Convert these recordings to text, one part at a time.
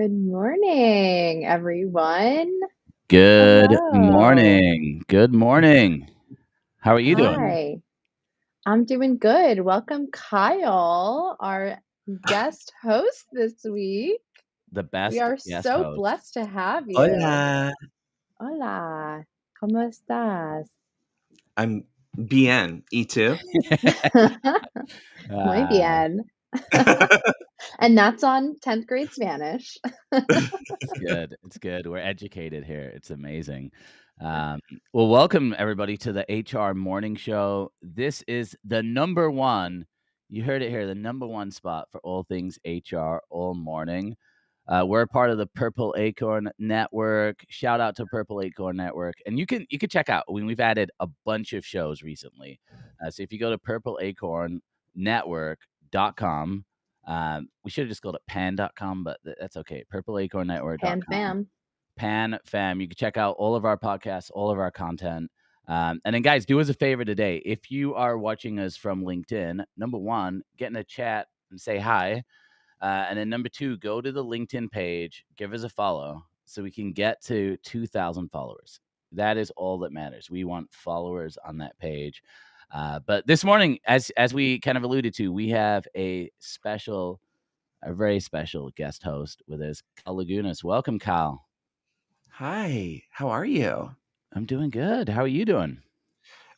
Good morning, everyone. Good Hello. morning. Good morning. How are you doing? Hi. I'm doing good. Welcome, Kyle, our guest host this week. The We best are guest so host. blessed to have you. Hola. Hola. ¿Cómo estás? I'm bien. ¿Y tú? Muy Ah, bien. And that's on 10th grade Spanish. it's good. It's good. We're educated here. It's amazing. Well, welcome everybody to the HR Morning Show. This is the number one. You heard it here. The number one spot for all things HR all morning. We're a part of the Purple Acorn Network. Shout out to Purple Acorn Network, and you can check out. We've added a bunch of shows recently. So if you go to purpleacornnetwork.com, we should have just called it pan.com, but that's okay. Pan Purpleacornnetwork.com. fam. Pan fam. You can check out all of our podcasts, all of our content. And then, guys, do us a favor today. If you are watching us from LinkedIn, number one, get in a chat and say hi. And then number two, go to the LinkedIn page, give us a follow so we can get to 2,000 followers. That is all that matters. We want followers on that page. But this morning, as we kind of alluded to, we have a very special guest host with us, Kye Lagunas. Welcome, Kyle. Hi. How are you? I'm doing good. How are you doing?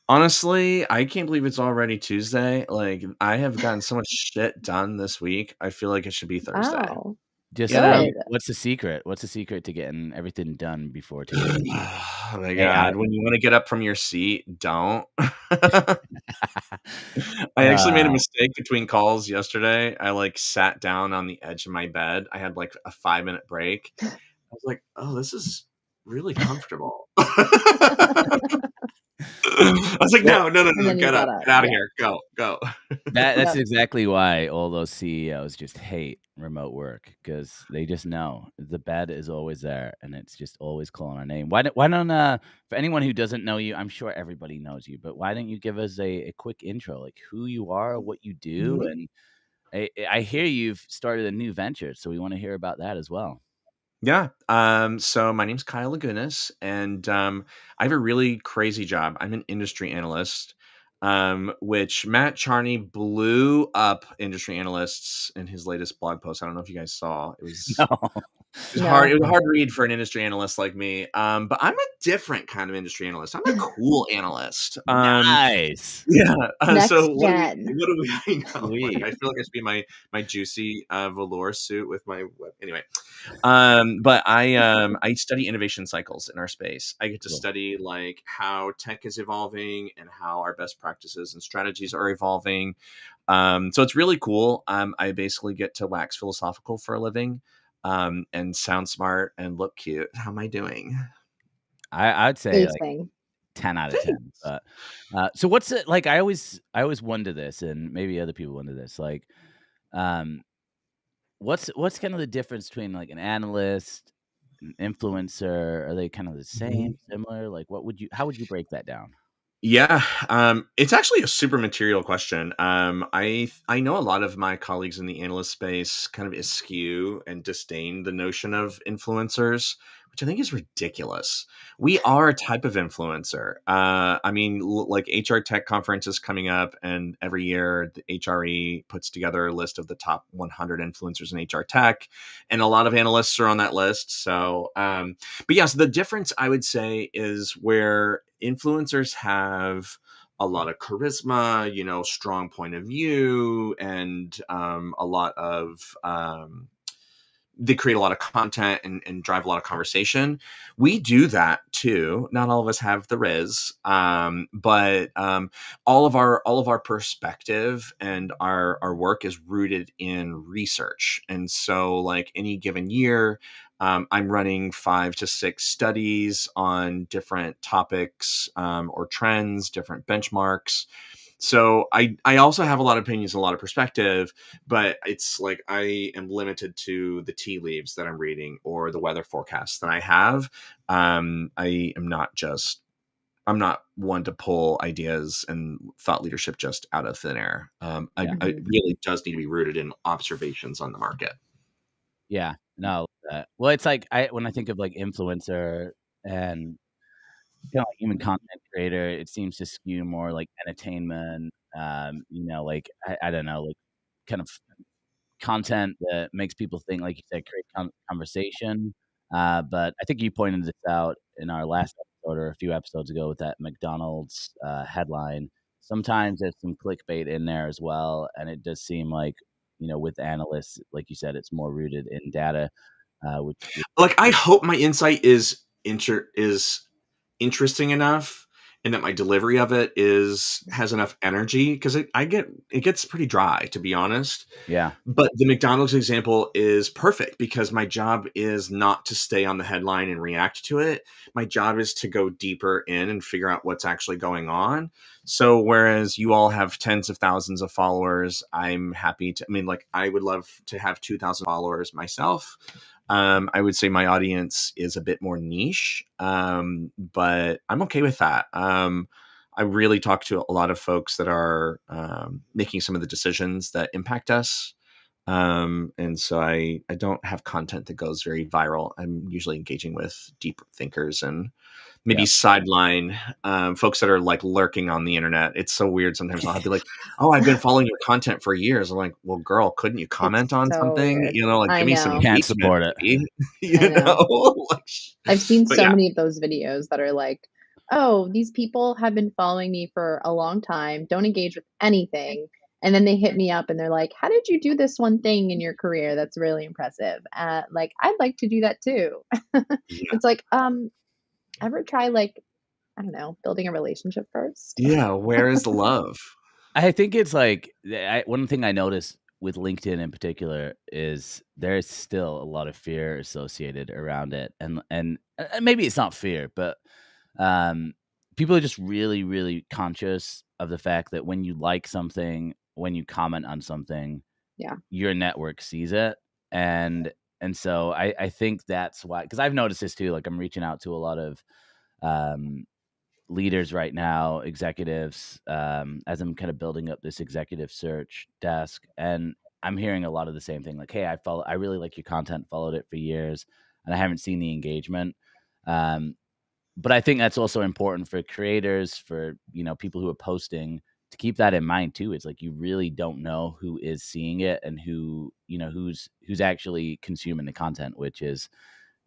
Honestly, I can't believe it's already Tuesday. Like, I have gotten so much shit done this week. I feel like it should be Thursday. Oh, Just You know? good. what's the secret? What's the secret to getting everything done before Tuesday? Oh my Hey, god. When you want to get up from your seat, don't. I actually made a mistake between calls yesterday. I sat down on the edge of my bed. I had like a 5-minute break. I was like, oh, this is really comfortable. I was like, Well, no, And then you get got up, up. get out of Yeah. here, go. That's Yep. exactly why all those CEOs just hate remote work, because they just know the bed is always there and it's just always calling our name. Why don't for anyone who doesn't know you, I'm sure everybody knows you, but why don't you give us a quick intro, like who you are, what you do, Mhm. and I hear you've started a new venture, so we want to hear about that as well. Yeah. So my name's Kye Lagunas, and I have a really crazy job. I'm an industry analyst, which Matt Charney blew up industry analysts in his latest blog post. I don't know if you guys saw. No. It was hard. No. It was a hard read for an industry analyst like me. But I'm a different kind of industry analyst. I'm a cool analyst. Nice. Yeah. So Next gen. what do we? I know. Like, Sweet. I feel like I should be my juicy velour suit with my anyway. But I study innovation cycles in our space. I get to Cool. study like how tech is evolving and how our best practices and strategies are evolving. So it's really cool. I basically get to wax philosophical for a living, and sound smart and look cute. How am I doing? I'd say like Amazing. 10 out of 10. But so what's it like? I always wonder this, and maybe other people wonder this. Like, um, what's kind of the difference between like an analyst, an influencer? Are they kind of the same, similar? Like, how would you break that down? Yeah, it's actually a super material question. I know a lot of my colleagues in the analyst space kind of eschew and disdain the notion of influencers, which I think is ridiculous. We are a type of influencer. I mean, like HR Tech conference is coming up, and every year the HRE puts together a list of the top 100 influencers in HR Tech, and a lot of analysts are on that list. So, but yes, the difference I would say is where influencers have a lot of charisma, strong point of view, and a lot of they create a lot of content and drive a lot of conversation. We do that too. Not all of us have the riz, but all of our perspective and our work is rooted in research. And so, like any given year, I'm running 5 to 6 studies on different topics, or trends, different benchmarks. So I also have a lot of opinions, a lot of perspective, but it's like I am limited to the tea leaves that I'm reading or the weather forecasts that I have. I'm not one to pull ideas and thought leadership just out of thin air. Yeah. It Mhm. really does need to be rooted in observations on the market. Yeah. No, that. Well, it's like when I think of like influencer and like even content creator, it seems to skew more like entertainment. Like I don't know, like kind of content that makes people think, like you said, create conversation. But I think you pointed this out in our last episode or a few episodes ago with that McDonald's headline. Sometimes there's some clickbait in there as well, and it does seem like with analysts, like you said, it's more rooted in data. Which Like, I hope my insight is interesting enough, and that my delivery of it has enough energy, because it gets pretty dry, to be honest. yeah, But the McDonald's example is perfect, because my job is not to stay on the headline and react to it. My job is to go deeper in and figure out what's actually going on. So whereas you all have tens of thousands of followers, I'm happy to, I mean, like, I would love to have 2,000 followers myself. I would say my audience is a bit more niche, but I'm okay with that. I really talk to a lot of folks that are making some of the decisions that impact us. And so I don't have content that goes very viral. I'm usually engaging with deep thinkers and maybe sideline folks that are like lurking on the internet. It's so weird. Sometimes I'll be like, "Oh, I've been following your content for years." I'm like, "Well, girl, couldn't you comment It's on so something? weird. Like, I give me some know. can't engagement, support it. baby." I know. Like, I've seen but so yeah, many of those videos that are like, oh, these people have been following me for a long time, don't engage with anything. And then they hit me up and they're like, how did you do this one thing in your career that's really impressive? Like, I'd like to do that too. yeah, It's like, ever try like, I don't know, building a relationship first? yeah. Where is the love? I think it's like one thing I noticed with LinkedIn in particular is there's still a lot of fear associated around it, and maybe it's not fear, but people are just really, really conscious of the fact that when you like something, when you comment on something, Yeah. your network sees it, and so I think that's why, because I've noticed this too. Like I'm reaching out to a lot of leaders right now, executives, as I'm kind of building up this executive search desk, and I'm hearing a lot of the same thing. Like, hey, I really like your content, followed it for years, and I haven't seen the engagement. But I think that's also important for creators, for people who are posting, to keep that in mind too. It's like you really don't know who is seeing it and who's actually consuming the content, which is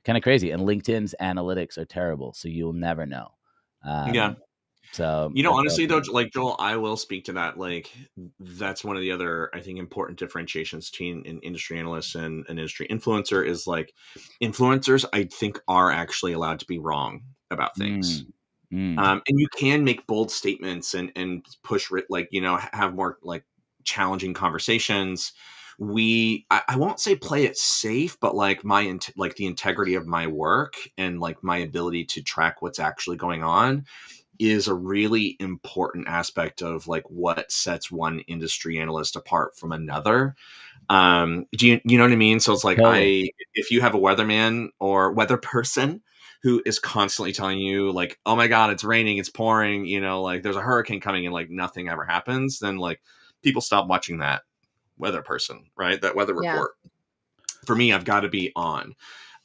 kind of crazy. And LinkedIn's analytics are terrible, so you'll never know. Yeah. So that's Honestly, though, also, like, Joel, I will speak to that. Like, that's one of the other, I think, important differentiations between an industry analyst and an industry influencer is, like, influencers, I think, are actually allowed to be wrong about things. mm, mm. And you can make bold statements and push, like, have more, like, challenging conversations. I won't say play it safe, but like like the integrity of my work and like my ability to track what's actually going on is a really important aspect of like what sets one industry analyst apart from another. Do you know what I mean? So it's like, Totally. if you have a weatherman or weather person who is constantly telling you like, oh my God, it's raining, it's pouring, like there's a hurricane coming and like nothing ever happens, then like people stop watching that weather person, right? That weather Yeah. report. For me, I've got to be on.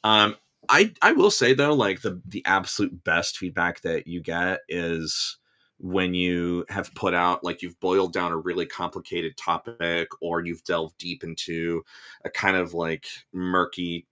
Um, I will say though, like the absolute best feedback that you get is when you have put out, like, you've boiled down a really complicated topic, or you've delved deep into a kind of like murky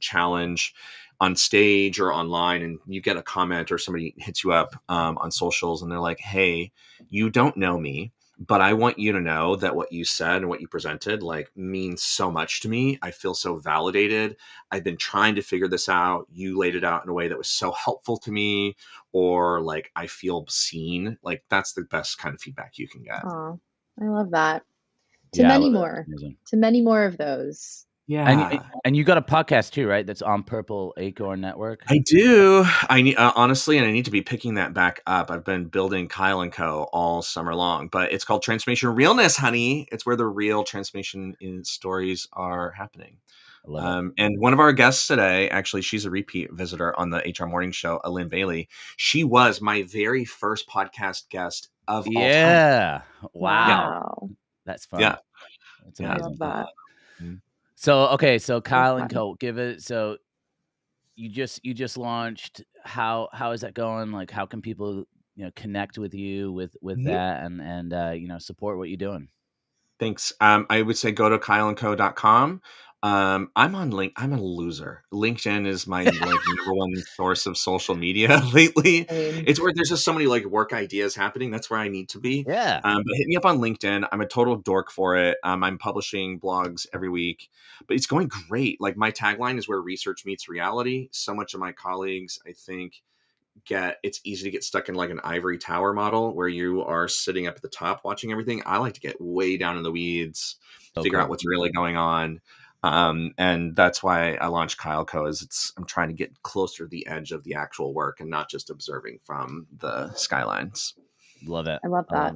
challenge on stage or online, and you get a comment or somebody hits you up on socials and they're like, hey, you don't know me, but I want you to know that what you said and what you presented like means so much to me. I feel so validated. I've been trying to figure this out. You laid it out in a way that was so helpful to me, or like I feel seen. Like, that's the best kind of feedback you can get. Oh, I love that. To Yeah, I many love it. more. Amazing. To many more of those. And you got a podcast too, right? That's on Purple Acorn Network. I do. I need, honestly, and I need to be picking that back up. I've been building Kyle and Co. all summer long, but it's called Transformation Realness, honey. It's where the real transformation in stories are happening. I love it. And one of our guests today, actually, she's a repeat visitor on the HR Morning Show, Lynn Bailey. She was my very first podcast guest of all time. Yeah. Yeah. Wow. Wow. That's fun. Yeah. That's Yeah. I love amazing. that. Mm. So Kyle and fun. Co, give it. So you just launched. How is that going? Like, how can people connect with you with that and support what you're doing? Thanks. I would say go to kyleandco.com. I'm on I'm a loser. LinkedIn is my like number one source of social media lately. Same. It's where there's just so many like work ideas happening. That's where I need to be. Yeah. But hit me up on LinkedIn. I'm a total dork for it. I'm publishing blogs every week, but it's going great. Like my tagline is where research meets reality. So much of my colleagues, I think, it's easy to get stuck in like an ivory tower model where you are sitting up at the top watching everything. I like to get way down in the weeds, figure out what's really going on. And that's why I launched Kyle Co. I'm trying to get closer to the edge of the actual work and not just observing from the skylines. Love it. I love that.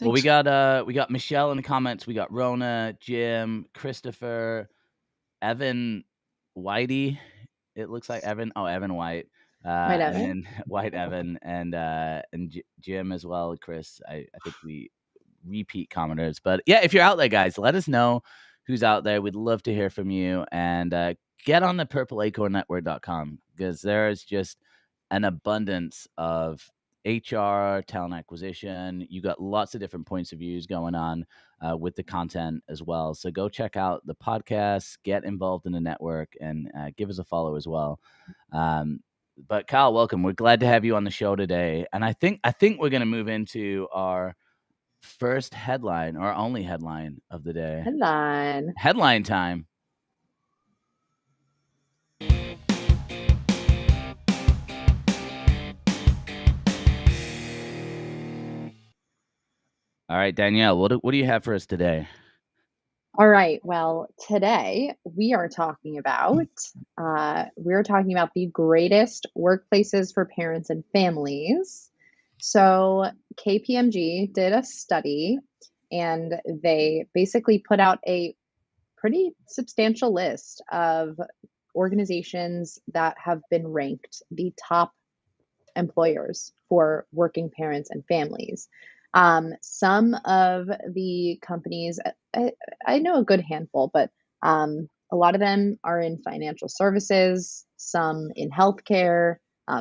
Well, we got Michelle in the comments. We got Rona, Jim, Christopher, Evan Whitey. It looks like Evan. Oh, Evan White. White And Evan. then White Evan and Jim as well. Chris. I think we repeat commenters. But yeah, if you're out there, guys, let us know who's out there. We'd love to hear from you. And get on the purpleacornnetwork.com because there's just an abundance of HR, talent acquisition. You got lots of different points of views going on with the content as well. So go check out the podcast, get involved in the network, and give us a follow as well. But Kyle, welcome. We're glad to have you on the show today. And I think we're going to move into our first headline or only headline of the day. Headline time. All right, Danielle, what do you have for us today? All right. Well, today we are talking about the greatest workplaces for parents and families. So KPMG did a study, and they basically put out a pretty substantial list of organizations that have been ranked the top employers for working parents and families. Some of the companies, I know a good handful, but a lot of them are in financial services, some in healthcare,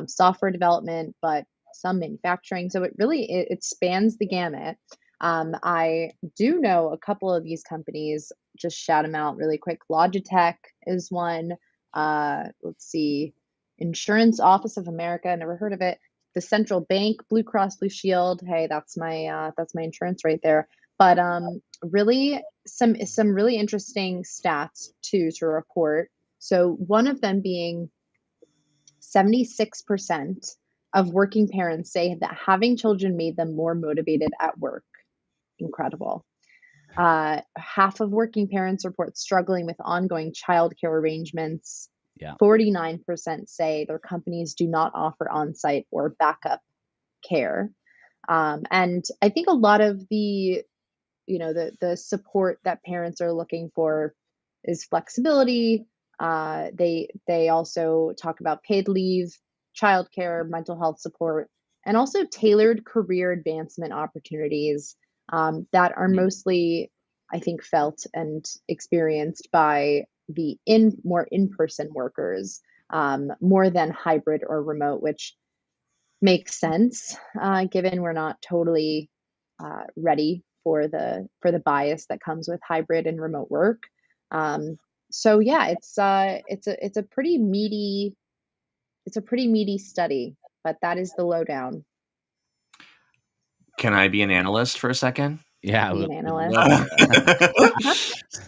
software development, but some manufacturing. So it spans the gamut. I do know a couple of these companies, just shout them out really quick. Logitech is one. Let's see. Insurance Office of America, never heard of it. The Central Bank, Blue Cross Blue Shield. Hey, that's my insurance right there. But really some really interesting stats too to report. So one of them being 76% of working parents say that having children made them more motivated at work. Incredible. Half of working parents report struggling with ongoing childcare arrangements. Yeah. 49% say their companies do not offer on-site or backup care. And I think a lot of the support that parents are looking for is flexibility. They also talk about paid leave, childcare, mental health support, and also tailored career advancement opportunities that are mostly, I think, felt and experienced by the more in-person workers, more than hybrid or remote, which makes sense given we're not totally ready for the bias that comes with hybrid and remote work. So yeah, it's a pretty meaty study, but that is the lowdown. Can I be an analyst for a second? Yeah, Be an analyst.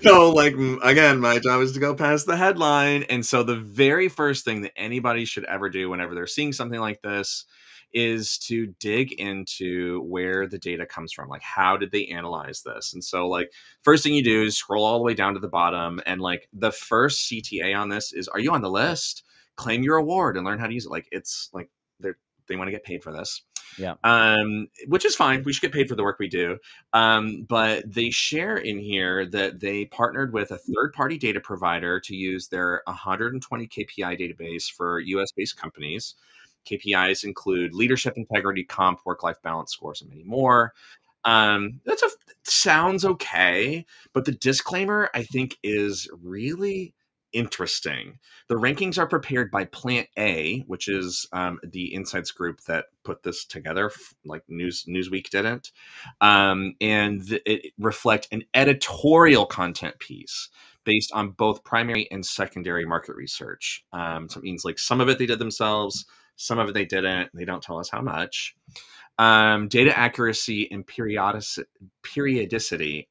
So, like, again, my job is to go past the headline. And so the very first thing that anybody should ever do whenever they're seeing something like this is to dig into where the data comes from. Like, how did they analyze this? And so, like, first thing you do is scroll all the way down to the bottom. And, like, the first CTA on this is, are you on the list? Claim your award and learn how to use it. Like, it's like they want to get paid for this. Yeah. Which is fine. We should get paid for the work we do. But they share in here that they partnered with a third-party data provider to use their 120 KPI database for US-based companies. KPIs include leadership integrity, comp, work-life balance scores, and many more. That's sounds okay, but the disclaimer I think is really interesting. The rankings are prepared by Plant A, which is the insights group that put this together, like Newsweek didn't, it reflect an editorial content piece based on both primary and secondary market research. So it means like some of it they did themselves, some of it they didn't. They don't tell us how much. Data accuracy and periodicity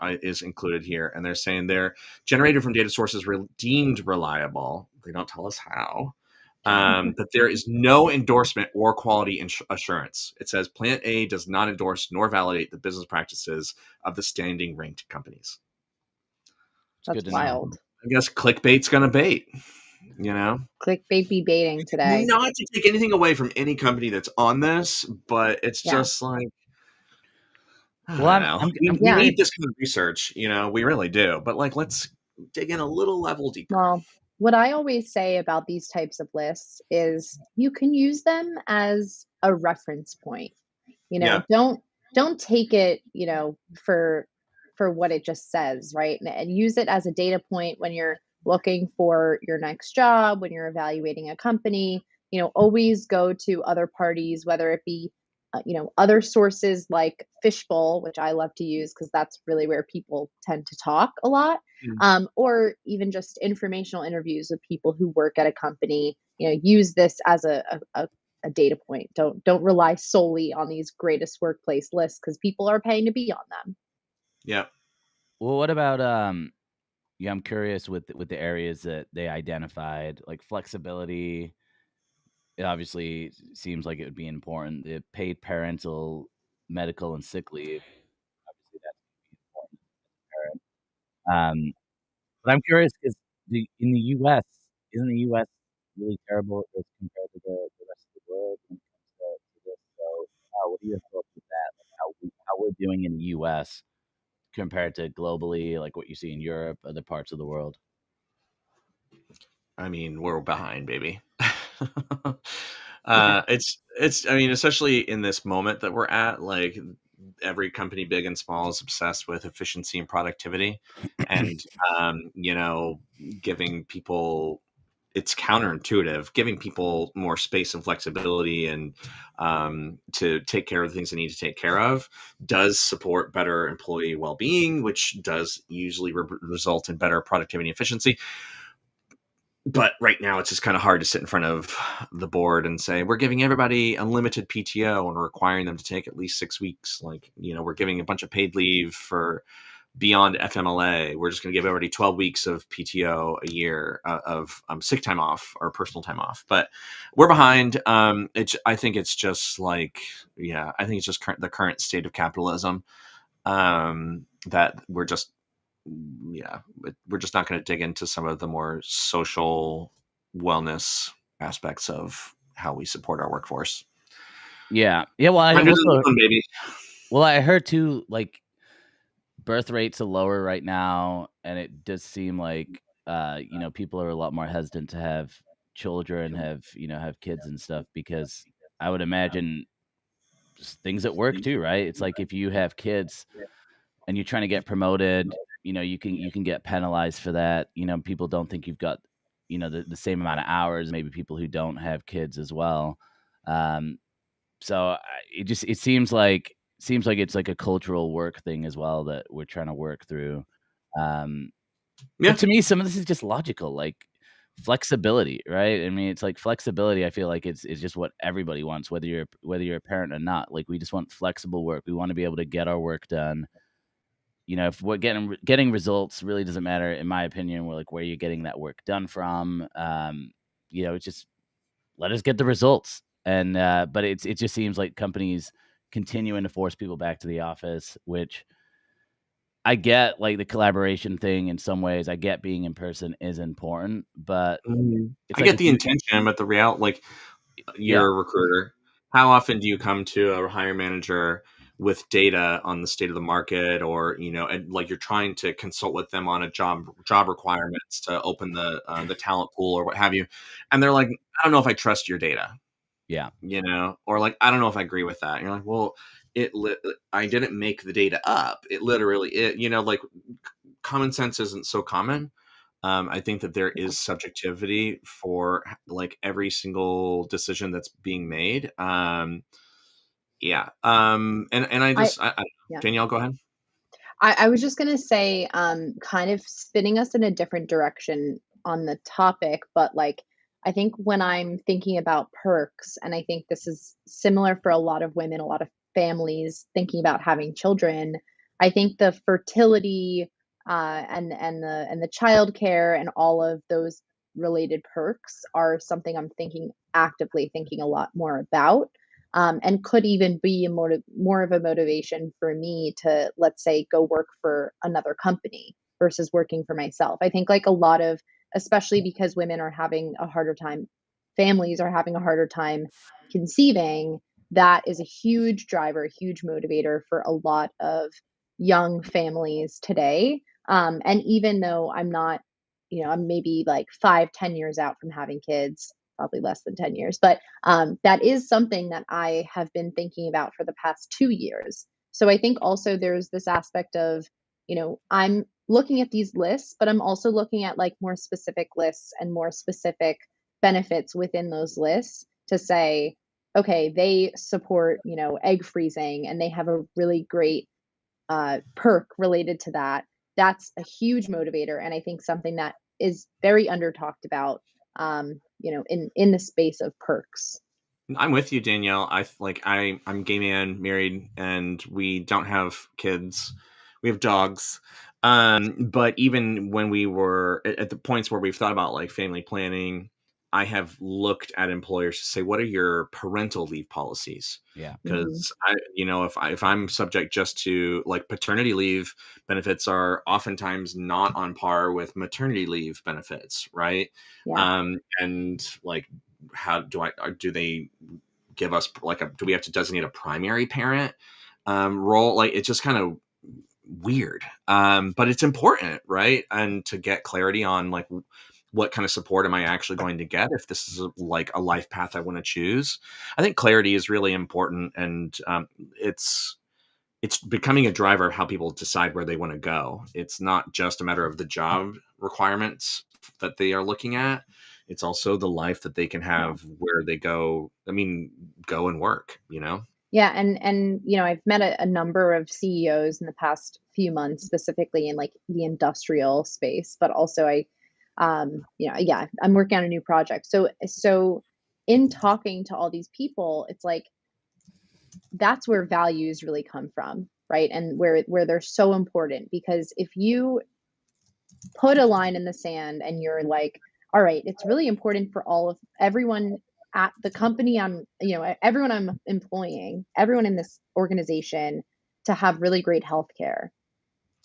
is included here, and they're saying they're generated from data sources deemed reliable. They don't tell us how. But there is no endorsement or quality assurance. It says Plant A does not endorse nor validate the business practices of the standing ranked companies. That's wild. I guess clickbait's gonna bait. Clickbait be baiting today. Not to take anything away from any company that's on this, but it's just like, I don't know. We need this kind of research, we really do. But like, let's dig in a little level deeper. Well, what I always say about these types of lists is you can use them as a reference point. Don't take it, for what it just says, right? And use it as a data point when you're looking for your next job, when you're evaluating a company. Always go to other parties, whether it be other sources like Fishbowl, which I love to use because that's really where people tend to talk a lot, or even just informational interviews with people who work at a company. Use this as a data point. Don't rely solely on these greatest workplace lists because people are paying to be on them. Yeah. Well, what about I'm curious with the areas that they identified, like flexibility. It obviously seems like it would be important. The paid parental, medical, and sick leave. Obviously, that's important as a parent. But I'm curious because in the U.S., isn't the U.S. really terrible as compared to the rest of the world when it comes to this? So, what are your thoughts with that? Like how we're doing in the U.S. compared to globally, like what you see in Europe, other parts of the world? I mean, we're behind, baby. It's. I mean, especially in this moment that we're at, like every company, big and small, is obsessed with efficiency and productivity, and giving people. It's counterintuitive, giving people more space and flexibility and to take care of the things they need to take care of does support better employee well-being, which does usually result in better productivity and efficiency. But right now it's just kind of hard to sit in front of the board and say, we're giving everybody unlimited PTO and requiring them to take at least 6 weeks. Like, we're giving a bunch of paid leave for beyond FMLA. We're just going to give everybody 12 weeks of PTO a year of sick time off or personal time off. But we're behind. I think it's just like, I think it's just the current state of capitalism that we're just not going to dig into some of the more social wellness aspects of how we support our workforce. Yeah. Well, I heard too, like birth rates are lower right now, and it does seem like people are a lot more hesitant to have children, have kids and stuff, because I would imagine things at work too, right? It's like if you have kids and you're trying to get promoted, you can get penalized for that. People don't think you've got the same amount of hours, maybe people who don't have kids as well. So it seems like it's like a cultural work thing as well that we're trying to work through. But to me, some of this is just logical, like flexibility, right? I mean, it's like flexibility. I feel like it's just what everybody wants, whether you're a parent or not. Like, we just want flexible work. We want to be able to get our work done. If we're getting results really doesn't matter, in my opinion. We're like, where you're getting that work done from. It's just let us get the results. And but it just seems like companies continuing to force people back to the office, which I get, like the collaboration thing in some ways. I get being in person is important, but I get the intention, but the reality, like you're a recruiter. How often do you come to a hiring manager with data on the state of the market, or and like you're trying to consult with them on a job requirements to open the talent pool or what have you, and they're like, I don't know if I trust your data. Yeah. Or like, I don't know if I agree with that. And you're like, well, I didn't make the data up. It literally, like common sense isn't so common. I think that there is subjectivity for like every single decision that's being made. Yeah. And I I yeah. Danielle, go ahead. I was just gonna say, kind of spinning us in a different direction on the topic, but like I think when I'm thinking about perks, and I think this is similar for a lot of women, a lot of families thinking about having children, I think the fertility and the childcare and all of those related perks are something I'm actively thinking a lot more about, and could even be more of a motivation for me to, let's say, go work for another company versus working for myself. I think like a lot of, especially because women are having a harder time, families are having a harder time conceiving, that is a huge driver, a huge motivator for a lot of young families today. And even though I'm not, I'm maybe like 5, 10 years out from having kids, probably less than 10 years, but that is something that I have been thinking about for the past 2 years. So I think also there's this aspect of, I'm looking at these lists, but I'm also looking at like more specific lists and more specific benefits within those lists to say, okay, they support, egg freezing and they have a really great perk related to that. That's a huge motivator. And I think something that is very under talked about, in the space of perks. I'm with you, Danielle. I'm gay man, married, and we don't have kids. We have dogs. But even when we were at the points where we've thought about like family planning, I have looked at employers to say, what are your parental leave policies? Yeah. Because if I'm subject just to like paternity leave benefits are oftentimes not on par with maternity leave benefits, right? Yeah. And like how do they give us like do we have to designate a primary parent role? Like it's just kind of weird, but it's important, right? And to get clarity on like what kind of support am I actually going to get if this is like a life path I want to choose. I think clarity is really important, and it's becoming a driver of how people decide where they want to go. It's not just a matter of the job requirements that they are looking at. It's also the life that they can Yeah. have where they go. I mean, go and work, Yeah, and I've met a number of CEOs in the past few months, specifically in like the industrial space, but also yeah, I'm working on a new project. So in talking to all these people, it's like that's where values really come from, right? And where they're so important, because if you put a line in the sand and you're like, all right, it's really important for everyone at the company everyone I'm employing, everyone in this organization to have really great healthcare,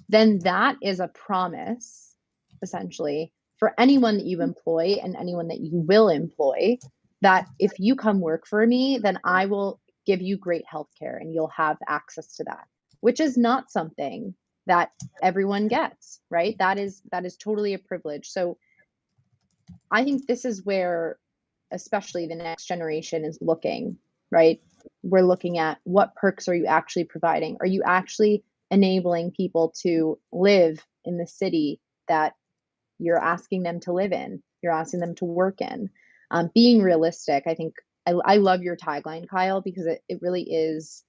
then that is a promise, essentially, for anyone that you employ and anyone that you will employ, that if you come work for me, then I will give you great healthcare and you'll have access to that, which is not something that everyone gets, right? That is totally a privilege. So I think this is where, especially the next generation is looking, right? We're looking at what perks are you actually providing? Are you actually enabling people to live in the city that you're asking them to live in, you're asking them to work in? Being realistic, I think I love your tagline, Kyle, because it really is,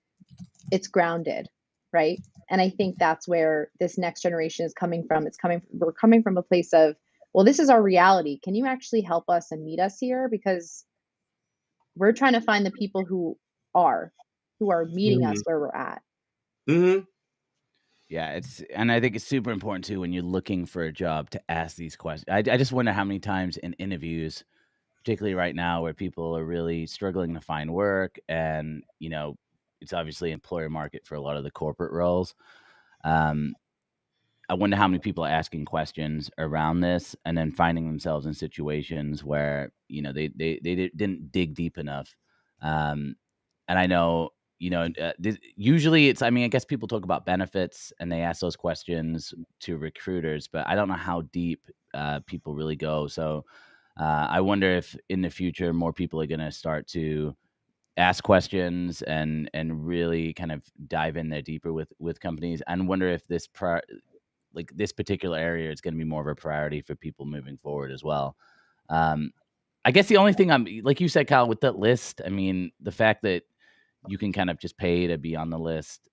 it's grounded, right? And I think that's where this next generation is coming from. We're coming from a place of, well, this is our reality. Can you actually help us and meet us here? Because we're trying to find the people who are meeting us where we're at. Mm-hmm. Yeah, and I think it's super important too when you're looking for a job to ask these questions. I just wonder how many times in interviews, particularly right now, where people are really struggling to find work, and it's obviously employer market for a lot of the corporate roles. Um, I wonder how many people are asking questions around this and then finding themselves in situations where they didn't dig deep enough. And I know usually it's, I mean, I guess people talk about benefits and they ask those questions to recruiters, but I don't know how deep people really go. So I wonder if in the future more people are going to start to ask questions and really kind of dive in there deeper with companies, and wonder if this this particular area is going to be more of a priority for people moving forward as well. I guess the only thing I'm, like you said, Kyle, with that list, I mean, the fact that you can kind of just pay to be on the list.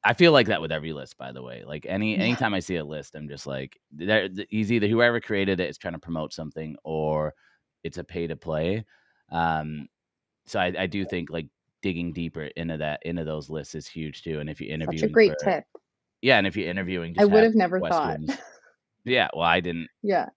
I feel like that with every list, by the way. Like anytime I see a list, I'm just like, he's either, whoever created it is trying to promote something, or it's a pay to play. So I do think like digging deeper into those lists is huge too. And if you're Such a interviewing great tip. and if you're interviewing, I just would have have never thought. questions. Yeah, well, I didn't. Yeah.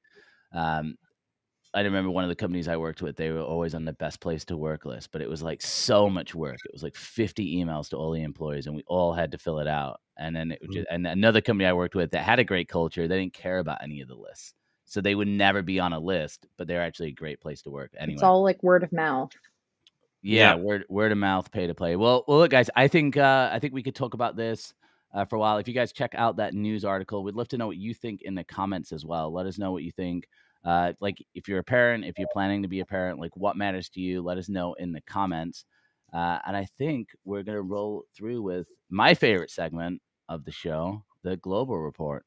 I remember one of the companies I worked with, they were always on the best place to work list, but it was like so much work. It was like 50 emails to all the employees, and we all had to fill it out. And then and another company I worked with that had a great culture, they didn't care about any of the lists. So they would never be on a list, but they're actually a great place to work anyway. It's all like word of mouth. Yeah. Word of mouth, pay to play. Well, look, guys, I think we could talk about this for a while. If you guys check out that news article, we'd love to know what you think in the comments as well. Let us know what you think. Like if you're a parent, if you're planning to be a parent, like what matters to you, let us know in the comments. And I think we're going to roll through with my favorite segment of the show, the Global Report.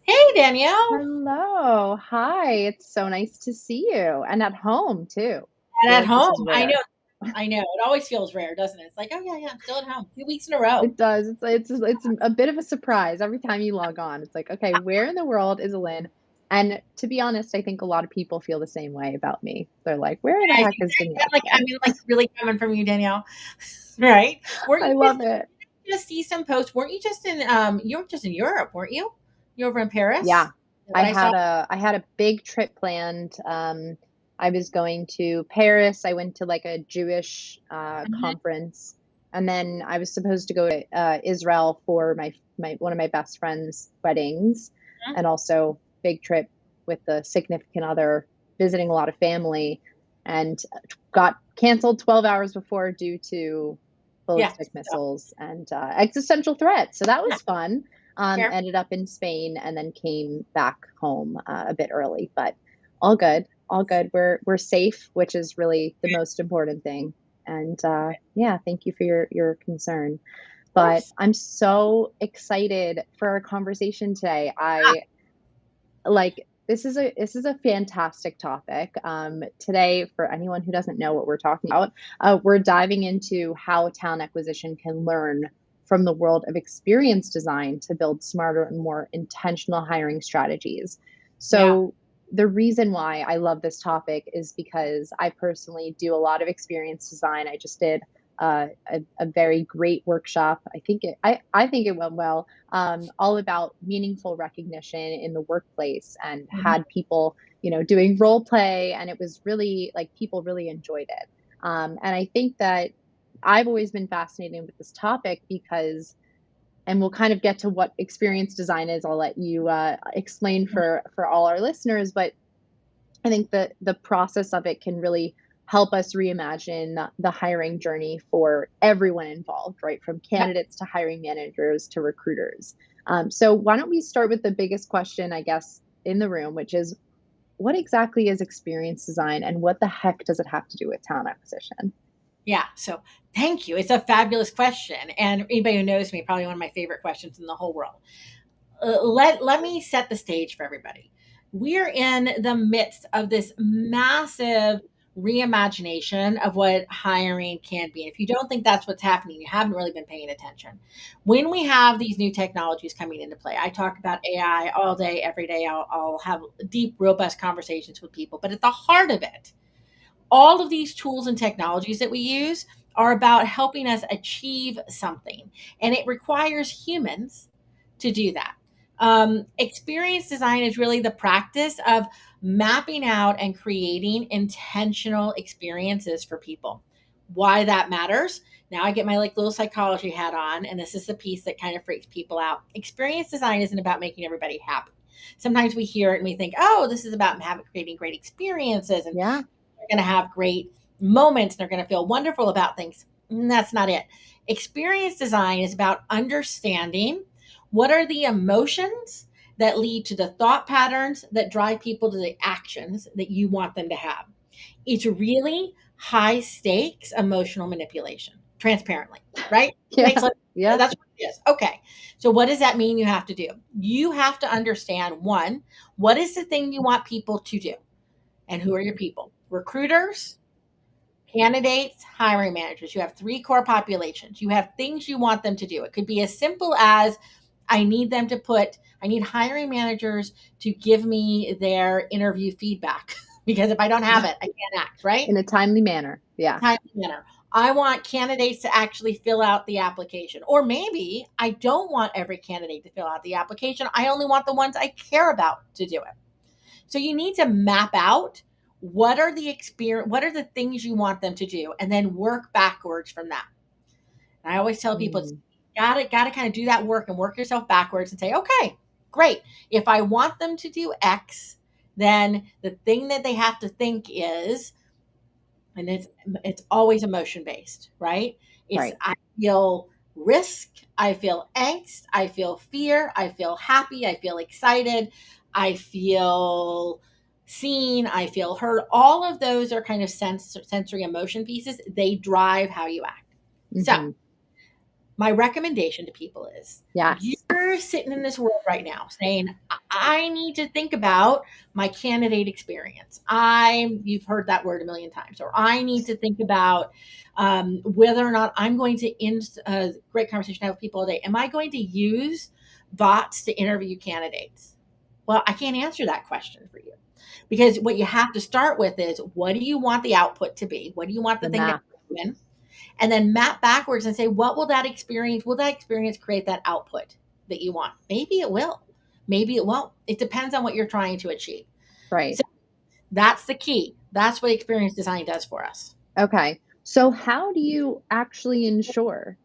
Hey, Danielle. Hello. Hi. It's so nice to see you. And at home, too. And at home. I know. It always feels rare, doesn't it? It's like, oh, yeah, I'm still at home. 2 weeks in a row. It does. It's a bit of a surprise every time you log on. It's like, okay, where in the world is Lynn? And to be honest, I think a lot of people feel the same way about me. They're like, where the heck is Danielle? Like really coming from you, Danielle. Right? I love it. Just see some posts. Weren't you just in you were just in Europe, weren't you? You over in Paris? Yeah. I had a big trip planned. I was going to Paris. I went to like a Jewish conference, and then I was supposed to go to Israel for my one of my best friend's weddings, and also big trip with the significant other, visiting a lot of family, and got canceled 12 hours before due to ballistic missiles and existential threats. So that was fun. Ended up in Spain and then came back home a bit early, but all good. We're safe, which is really the most important thing. And thank you for your concern. But I'm so excited for our conversation today. This is a fantastic topic. Today, for anyone who doesn't know what we're talking about, we're diving into how talent acquisition can learn from the world of experience design to build smarter and more intentional hiring strategies. So the reason why I love this topic is because I personally do a lot of experience design. I just did a very great workshop. I think it went well, all about meaningful recognition in the workplace, and had people, doing role play, and it was really like people really enjoyed it. And I think that I've always been fascinated with this topic because, and we'll kind of get to what experience design is. I'll let you explain for all our listeners, but I think that the process of it can really help us reimagine the hiring journey for everyone involved, right? From candidates to hiring managers to recruiters. So why don't we start with the biggest question, I guess, in the room, which is, what exactly is experience design, and what the heck does it have to do with talent acquisition? Yeah. So thank you. It's a fabulous question. And anybody who knows me, probably one of my favorite questions in the whole world. Let me set the stage for everybody. We're in the midst of this massive reimagination of what hiring can be. And if you don't think that's what's happening, you haven't really been paying attention. When we have these new technologies coming into play, I talk about AI all day, every day. I'll have deep, robust conversations with people. But at the heart of it, all of these tools and technologies that we use are about helping us achieve something. And it requires humans to do that. Experience design is really the practice of mapping out and creating intentional experiences for people. Why that matters? Now I get my little psychology hat on, and this is the piece that kind of freaks people out. Experience design isn't about making everybody happy. Sometimes we hear it and we think, oh, this is about creating great experiences, and they're going to have great moments and they're going to feel wonderful about things. And that's not it. Experience design is about understanding What are the emotions that lead to the thought patterns that drive people to the actions that you want them to have? It's really high stakes emotional manipulation, transparently, right? Makes Yeah. sense. Yeah. That's what it is. Okay. So what does that mean you have to do? You have to understand, one, what is the thing you want people to do? And who are your people? Recruiters, candidates, hiring managers. You have three core populations. You have things you want them to do. It could be as simple as I need hiring managers to give me their interview feedback because if I don't have it, I can't act, right? In a timely manner. Yeah. Timely manner. I want candidates to actually fill out the application. Or maybe I don't want every candidate to fill out the application. I only want the ones I care about to do it. So you need to map out what are the things you want them to do, and then work backwards from that. And I always tell people, gotta kind of do that work and work yourself backwards and say, okay, great. If I want them to do X, then the thing that they have to think is, and it's always emotion based, right? It's Right. I feel risk, I feel angst, I feel fear, I feel happy, I feel excited, I feel seen, I feel heard. All of those are kind of sensory emotion pieces. They drive how you act. So Mm-hmm. my recommendation to people is, Yes. you're sitting in this world right now saying, I need to think about my candidate experience. You've heard that word a million times. Or I need to think about whether or not I'm going to great conversation I have with people all day. Am I going to use bots to interview candidates? Well, I can't answer that question for you, because what you have to start with is, what do you want the output to be? What do you want the thing to happen? And then map backwards and say, what will that experience create that output that you want? Maybe it will, maybe it won't. It depends on what you're trying to achieve. Right. So that's the key. That's what experience design does for us. Okay. So how do you actually ensure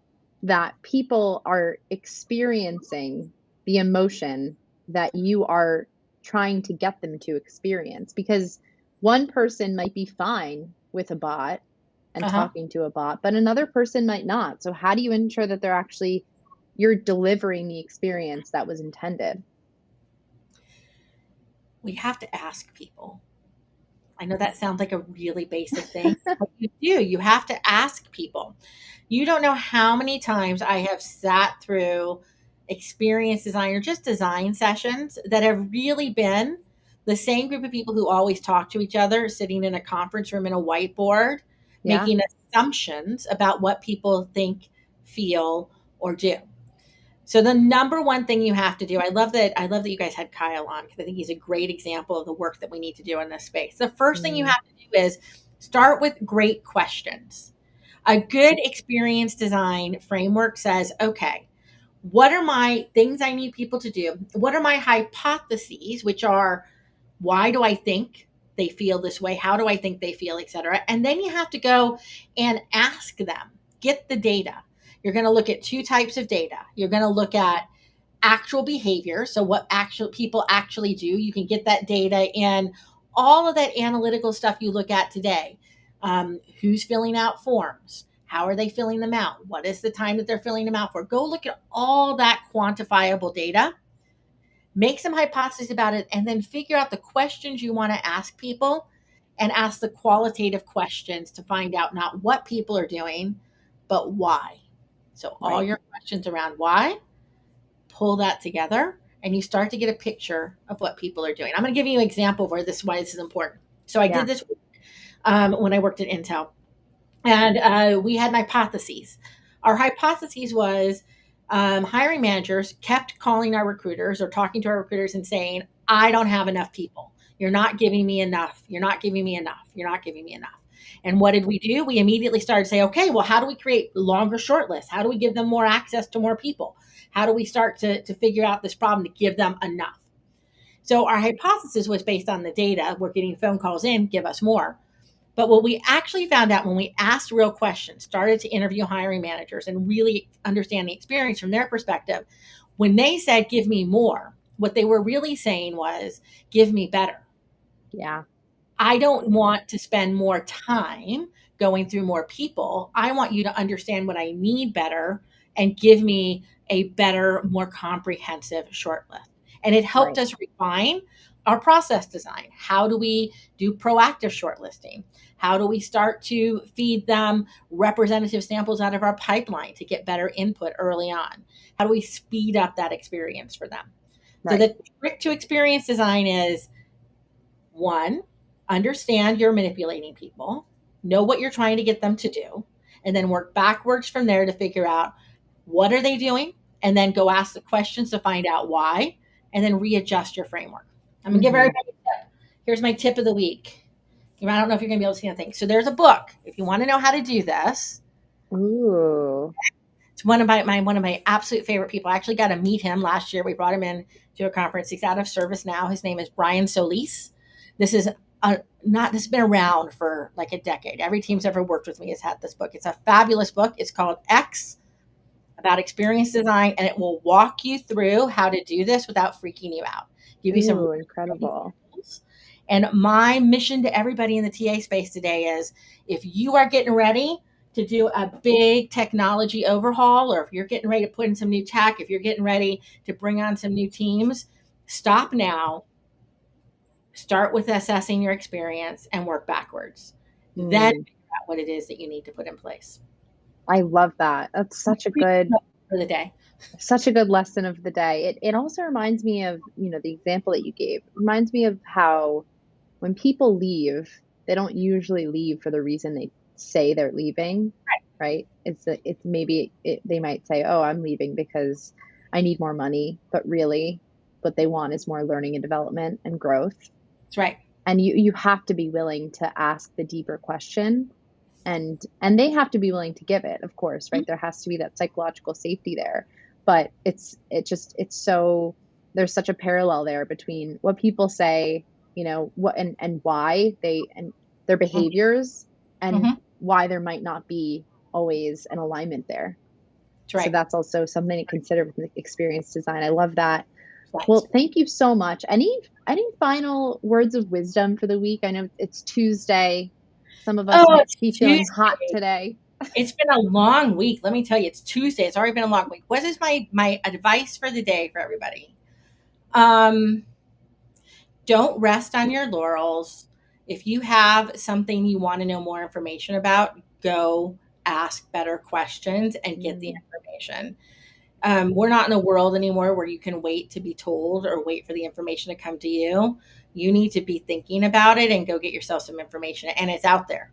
that people are experiencing the emotion that you are trying to get them to experience? Because one person might be fine with a bot and talking to a bot, but another person might not. So how do you ensure that you're delivering the experience that was intended? We have to ask people. I know that sounds like a really basic thing, but you have to ask people. You don't know how many times I have sat through experience design or just design sessions that have really been the same group of people who always talk to each other, sitting in a conference room in a whiteboard, making assumptions about what people think, feel, or do. So the number one thing you have to do, I love that you guys had Kyle on, because I think he's a great example of the work that we need to do in this space. The first thing you have to do is start with great questions. A good experience design framework says, okay, what are my things I need people to do? What are my hypotheses, which are, why do I think they feel this way? How do I think they feel, etc.? And then you have to go and ask them, get the data. You're going to look at two types of data. You're going to look at actual behavior. So what actual people actually do. You can get that data in all of that analytical stuff you look at today. Who's filling out forms? How are they filling them out? What is the time that they're filling them out for? Go look at all that quantifiable data, make some hypotheses about it, and then figure out the questions you want to ask people, and ask the qualitative questions to find out not what people are doing, but why. So all your questions around why, pull that together, and you start to get a picture of what people are doing. I'm going to give you an example of why this is important. So I did this when I worked at Intel, and we had hypotheses. Our hypotheses was hiring managers kept calling our recruiters or talking to our recruiters and saying, I don't have enough people. You're not giving me enough. You're not giving me enough. You're not giving me enough. And what did we do? We immediately started to say, okay, well, how do we create longer shortlists? How do we give them more access to more people? How do we start to figure out this problem to give them enough? So our hypothesis was based on the data. We're getting phone calls in, give us more. But what we actually found out when we asked real questions, started to interview hiring managers and really understand the experience from their perspective, when they said, give me more, what they were really saying was, give me better. Yeah. I don't want to spend more time going through more people. I want you to understand what I need better and give me a better, more comprehensive shortlist. And it helped us refine our process design. How do we do proactive shortlisting? How do we start to feed them representative samples out of our pipeline to get better input early on? How do we speed up that experience for them? So the trick to experience design is, one, understand you're manipulating people, know what you're trying to get them to do, and then work backwards from there to figure out what are they doing, and then go ask the questions to find out why, and then readjust your framework. I'm gonna give everybody a tip. Here's my tip of the week. I don't know if you're gonna be able to see anything. So there's a book. If you want to know how to do this, Ooh. it's one of my absolute favorite people. I actually got to meet him last year. We brought him in to a conference. He's out of service now. His name is Brian Solis. This is this has been around for like a decade. Every team's ever worked with me has had this book. It's a fabulous book. It's called X, about experience design, and it will walk you through how to do this without freaking you out. Give you some incredible. And my mission to everybody in the TA space today is, if you are getting ready to do a big technology overhaul, or if you're getting ready to put in some new tech, if you're getting ready to bring on some new teams, stop now. Start with assessing your experience and work backwards. Then figure out what it is that you need to put in place. I love that. That's such a good for the day. Such a good lesson of the day. It also reminds me of, the example that you gave. It reminds me of how when people leave, they don't usually leave for the reason they say they're leaving, right? They might say, "Oh, I'm leaving because I need more money," but really what they want is more learning and development and growth. That's right. And you have to be willing to ask the deeper question, and they have to be willing to give it, of course, right? There has to be that psychological safety there. But it's so, there's such a parallel there between what people say, what and why and their behaviors, and why there might not be always an alignment there. That's right. So that's also something to consider with the experience design. I love that. Right. Well, thank you so much. Any final words of wisdom for the week? I know it's Tuesday. Some of us might be feeling hot today. It's been a long week. Let me tell you, it's Tuesday. It's already been a long week. What is my advice for the day for everybody? Don't rest on your laurels. If you have something you want to know more information about, go ask better questions and get the information. We're not in a world anymore where you can wait to be told or wait for the information to come to you. You need to be thinking about it and go get yourself some information, and it's out there.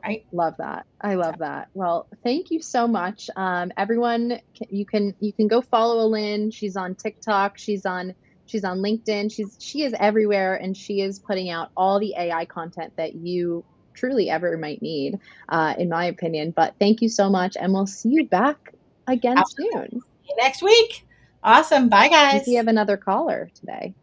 Right. Love that. I love that. Well, thank you so much. Everyone, you can go follow Lynn. She's on TikTok. She's on LinkedIn. She is everywhere, and she is putting out all the AI content that you truly ever might need, in my opinion. But thank you so much, and we'll see you back again soon. Next week. Awesome. Bye, guys. We have another caller today.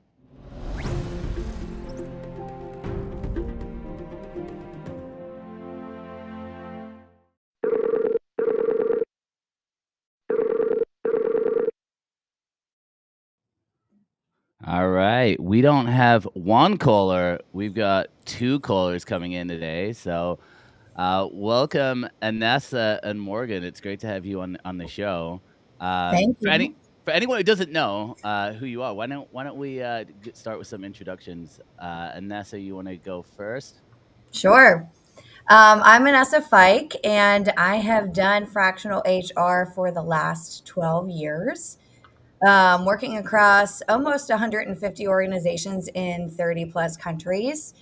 All right. We don't have one caller. We've got two callers coming in today. So welcome, Anessa and Morgan. It's great to have you on the show. Thank you. For anyone who doesn't know who you are, why don't we start with some introductions? Anessa, you want to go first? Sure. I'm Anessa Fike, and I have done fractional HR for the last 12 years. Working across almost 150 organizations in 30 plus countries,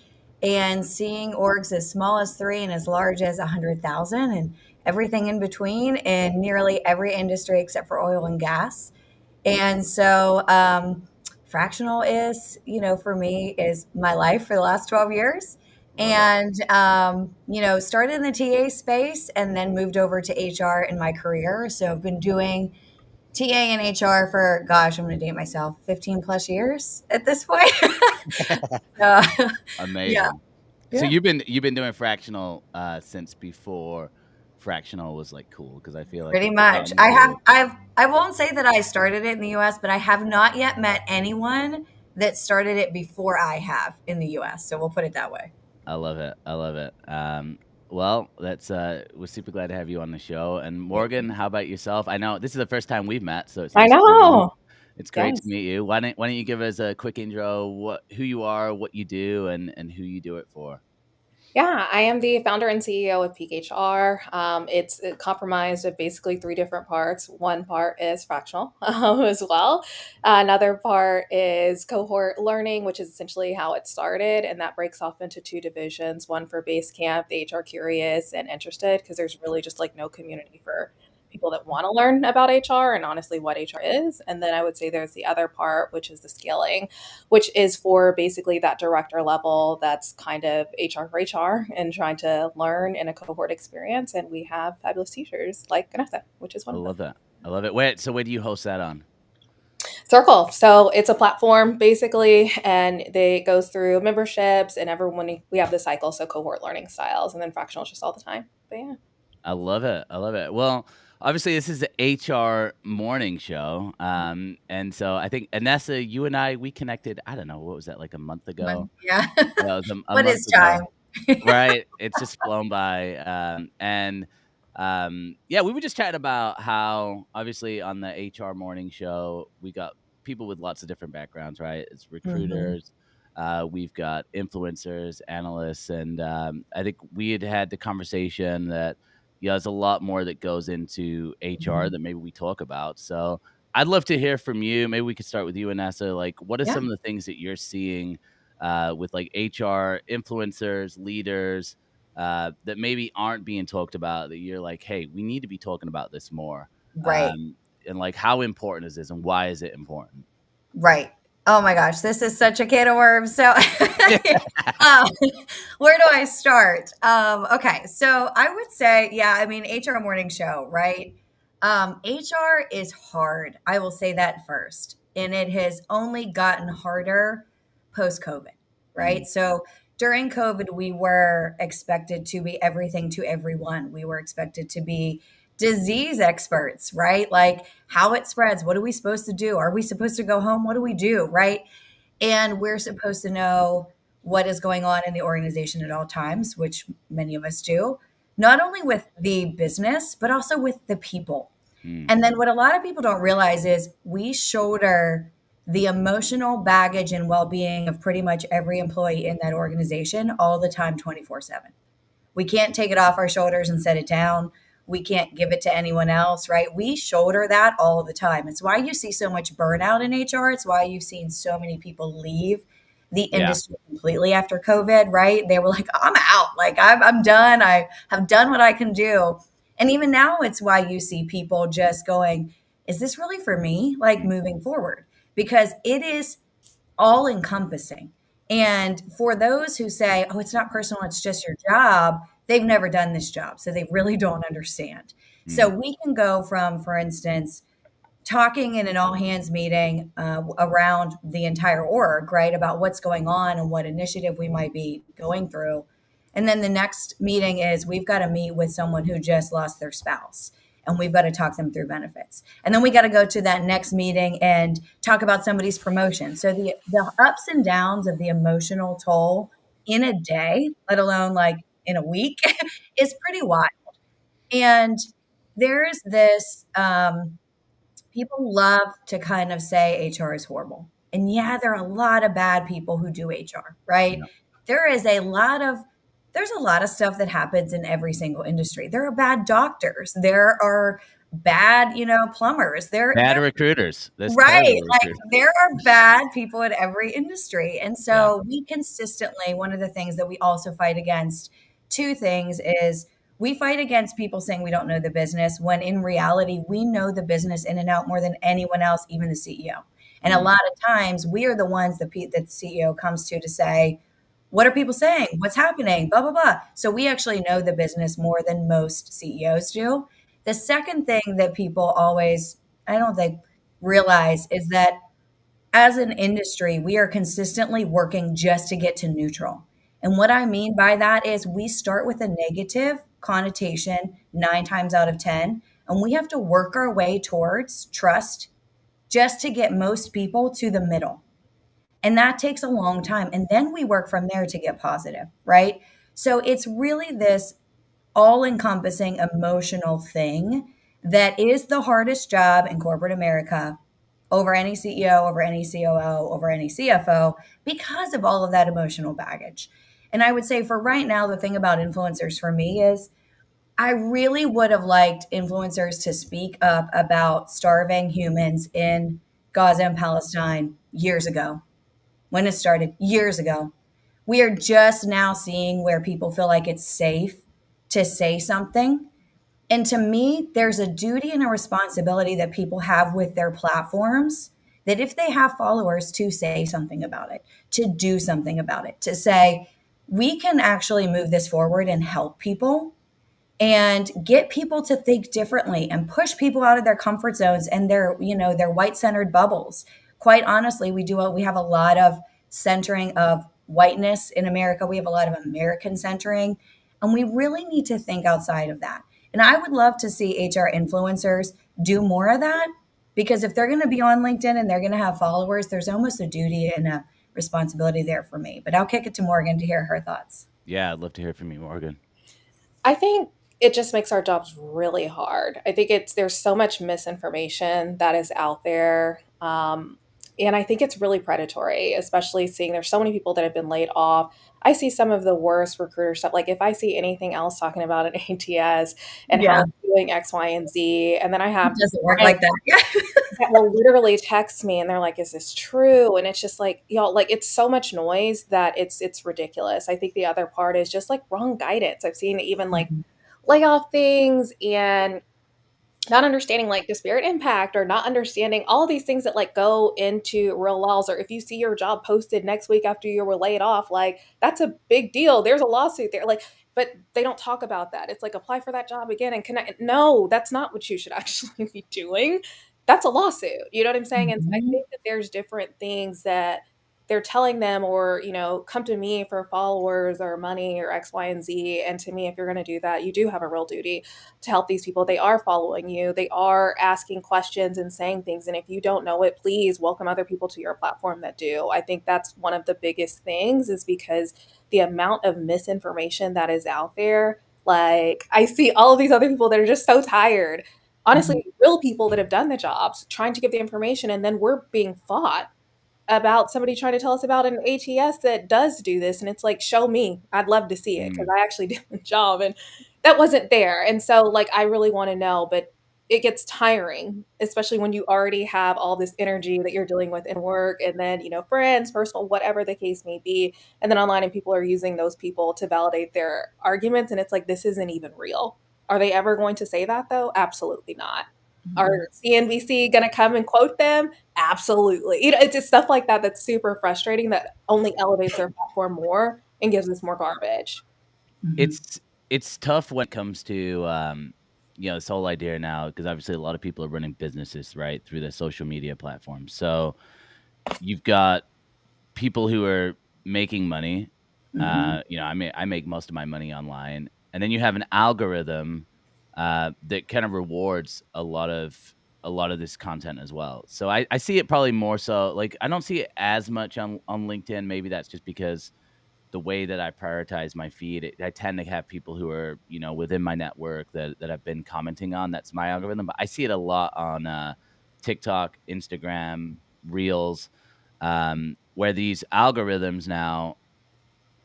and seeing orgs as small as 3 and as large as 100,000, and everything in between in nearly every industry except for oil and gas. And so fractional is, for me, is my life for the last 12 years. And, started in the TA space and then moved over to HR in my career. So I've been doing TA and HR for, I'm going to date myself, 15 plus years at this point. Amazing. Yeah. So you've been doing fractional since before fractional was like cool, because I feel like pretty much. I won't say that I started it in the US, but I have not yet met anyone that started it before I have in the US. So we'll put it that way. I love it. Well, that's we're super glad to have you on the show. And Morgan, how about yourself? I know this is the first time we've met, so it's I nice to meet you. know. It's great Yes. to meet you. Why don't you give us a quick intro, who you are, what you do, and who you do it for? Yeah, I am the founder and CEO of Peak HR. It's comprised of basically three different parts. One part is fractional as well. Another part is cohort learning, which is essentially how it started. And that breaks off into two divisions, one for base camp, the HR curious and interested, because there's really just like no community for people that want to learn about HR and honestly what HR is. And then I would say there's the other part, which is the scaling, which is for basically that director level that's kind of HR for HR and trying to learn in a cohort experience. And we have fabulous teachers like Anessa, which is I one of them. love that. I love it. Where do you host that on? Circle. So it's a platform basically, and it goes through memberships and everyone, we have the cycle. So cohort learning styles and then fractional just all the time. But yeah. I love it. I love it. Well, obviously, this is the HR morning show. And so I think, Anessa, you and we connected, I don't know, what was that, like a month ago? Yeah. Yeah, it was a What month is ago. time? Right. It's just flown by. Yeah, we were just chatting about how, obviously, on the HR morning show, we got people with lots of different backgrounds, right? It's recruiters. We've got influencers, analysts, and I think we had the conversation that there's a lot more that goes into HR that maybe we talk about. So I'd love to hear from you. Maybe we could start with you, Anessa. Like, what are Yeah. some of the things that you're seeing with like HR influencers, leaders that maybe aren't being talked about that you're like, hey, we need to be talking about this more? Right. And like, how important is this and why is it important? Right. Oh my gosh, this is such a can of worms. So, where do I start? Okay, so I would say, yeah, I mean, HR morning show, right? HR is hard. I will say that first. And it has only gotten harder post COVID, right? So, during COVID, we were expected to be everything to everyone. We were expected to be disease experts, right? Like how it spreads. What are we supposed to do? Are we supposed to go home? What do we do? Right. And we're supposed to know what is going on in the organization at all times, which many of us do, not only with the business, but also with the people. And then what a lot of people don't realize is we shoulder the emotional baggage and well-being of pretty much every employee in that organization all the time, 24/7. We can't take it off our shoulders and set it down. We can't give it to anyone else, right? We shoulder that all the time. It's why you see so much burnout in HR. It's why you've seen so many people leave the industry completely after COVID, right? They were like, I'm out. Like, I'm done. I have done what I can do. And even now, it's why you see people just going, is this really for me? Like, moving forward, because it is all encompassing. And for those who say, oh, it's not personal, it's just your job, they've never done this job. So they really don't understand. So we can go from, for instance, talking in an all hands meeting around the entire org, right, about what's going on and what initiative we might be going through. And then the next meeting is we've got to meet with someone who just lost their spouse and we've got to talk them through benefits. And then we got to go to that next meeting and talk about somebody's promotion. So the ups and downs of the emotional toll in a day, let alone like in a week, is pretty wild. And there's this, people love to kind of say HR is horrible. And yeah, there are a lot of bad people who do HR, right? There's a lot of stuff that happens in every single industry. There are bad doctors. There are bad, plumbers. Bad recruiters. Right. Like there are bad people in every industry. And so we consistently, one of the things that we also fight against, two things is we fight against people saying we don't know the business when in reality, we know the business in and out more than anyone else, even the CEO. And a lot of times we are the ones that the CEO comes to say, what are people saying? What's happening? Blah, blah, blah. So we actually know the business more than most CEOs do. The second thing that people always, I don't think, realize is that as an industry, we are consistently working just to get to neutral. And what I mean by that is we start with a negative connotation 9 times out of 10, and we have to work our way towards trust just to get most people to the middle. And that takes a long time. And then we work from there to get positive, right? So it's really this all-encompassing emotional thing that is the hardest job in corporate America over any CEO, over any COO, over any CFO, because of all of that emotional baggage. And I would say for right now, the thing about influencers for me is I really would have liked influencers to speak up about starving humans in Gaza and Palestine years ago, when it started years ago. We are just now seeing where people feel like it's safe to say something. And to me, there's a duty and a responsibility that people have with their platforms that if they have followers, to say something about it, to do something about it, to say, we can actually move this forward and help people and get people to think differently and push people out of their comfort zones and their white-centered bubbles. Quite honestly, we have a lot of centering of whiteness in America. We have a lot of American centering, and we really need to think outside of that. And I would love to see HR influencers do more of that, because if they're going to be on LinkedIn and they're going to have followers, there's almost a duty and a responsibility there for me. But I'll kick it to Morgan to hear her thoughts. Yeah, I'd love to hear from you, Morgan. I think it just makes our jobs really hard. I think there's so much misinformation that is out there. And I think it's really predatory, especially seeing there's so many people that have been laid off. I see some of the worst recruiter stuff. Like if I see anything else talking about an ATS and how it's doing X, Y, and Z, and then I have It doesn't work like that. that will literally text me and they're like, is this true? And it's just like, y'all, like it's so much noise that it's ridiculous. I think the other part is just like wrong guidance. I've seen even like layoff things and not understanding like disparate impact or not understanding all these things that like go into real laws. Or if you see your job posted next week after you were laid off, like that's a big deal. There's a lawsuit there. Like, but they don't talk about that. It's like apply for that job again and connect. No, that's not what you should actually be doing. That's a lawsuit. You know what I'm saying? And so I think that there's different things that they're telling them, or, come to me for followers or money or X, Y, and Z. And to me, if you're going to do that, you do have a real duty to help these people. They are following you. They are asking questions and saying things. And if you don't know it, please welcome other people to your platform that do. I think that's one of the biggest things, is because the amount of misinformation that is out there. Like I see all of these other people that are just so tired. Honestly, real people that have done the jobs trying to give the information, and then we're being fought about somebody trying to tell us about an ATS that does do this. And it's like, show me. I'd love to see it, because I actually did the job and that wasn't there. And so like, I really want to know, but it gets tiring, especially when you already have all this energy that you're dealing with in work, and then, friends, personal, whatever the case may be. And then online, and people are using those people to validate their arguments. And it's like, this isn't even real. Are they ever going to say that though? Absolutely not. Are CNBC going to come and quote them? Absolutely. It's just stuff like that that's super frustrating, that only elevates their platform more and gives us more garbage. It's tough when it comes to this whole idea now, because obviously a lot of people are running businesses right through the social media platforms. So you've got people who are making money. I make most of my money online, and then you have an algorithm that kind of rewards a lot of this content as well. So I see it probably more so, like I don't see it as much on LinkedIn. Maybe that's just because the way that I prioritize my feed, I tend to have people who are, within my network that I've been commenting on. That's my algorithm. But I see it a lot on TikTok, Instagram, Reels, where these algorithms now,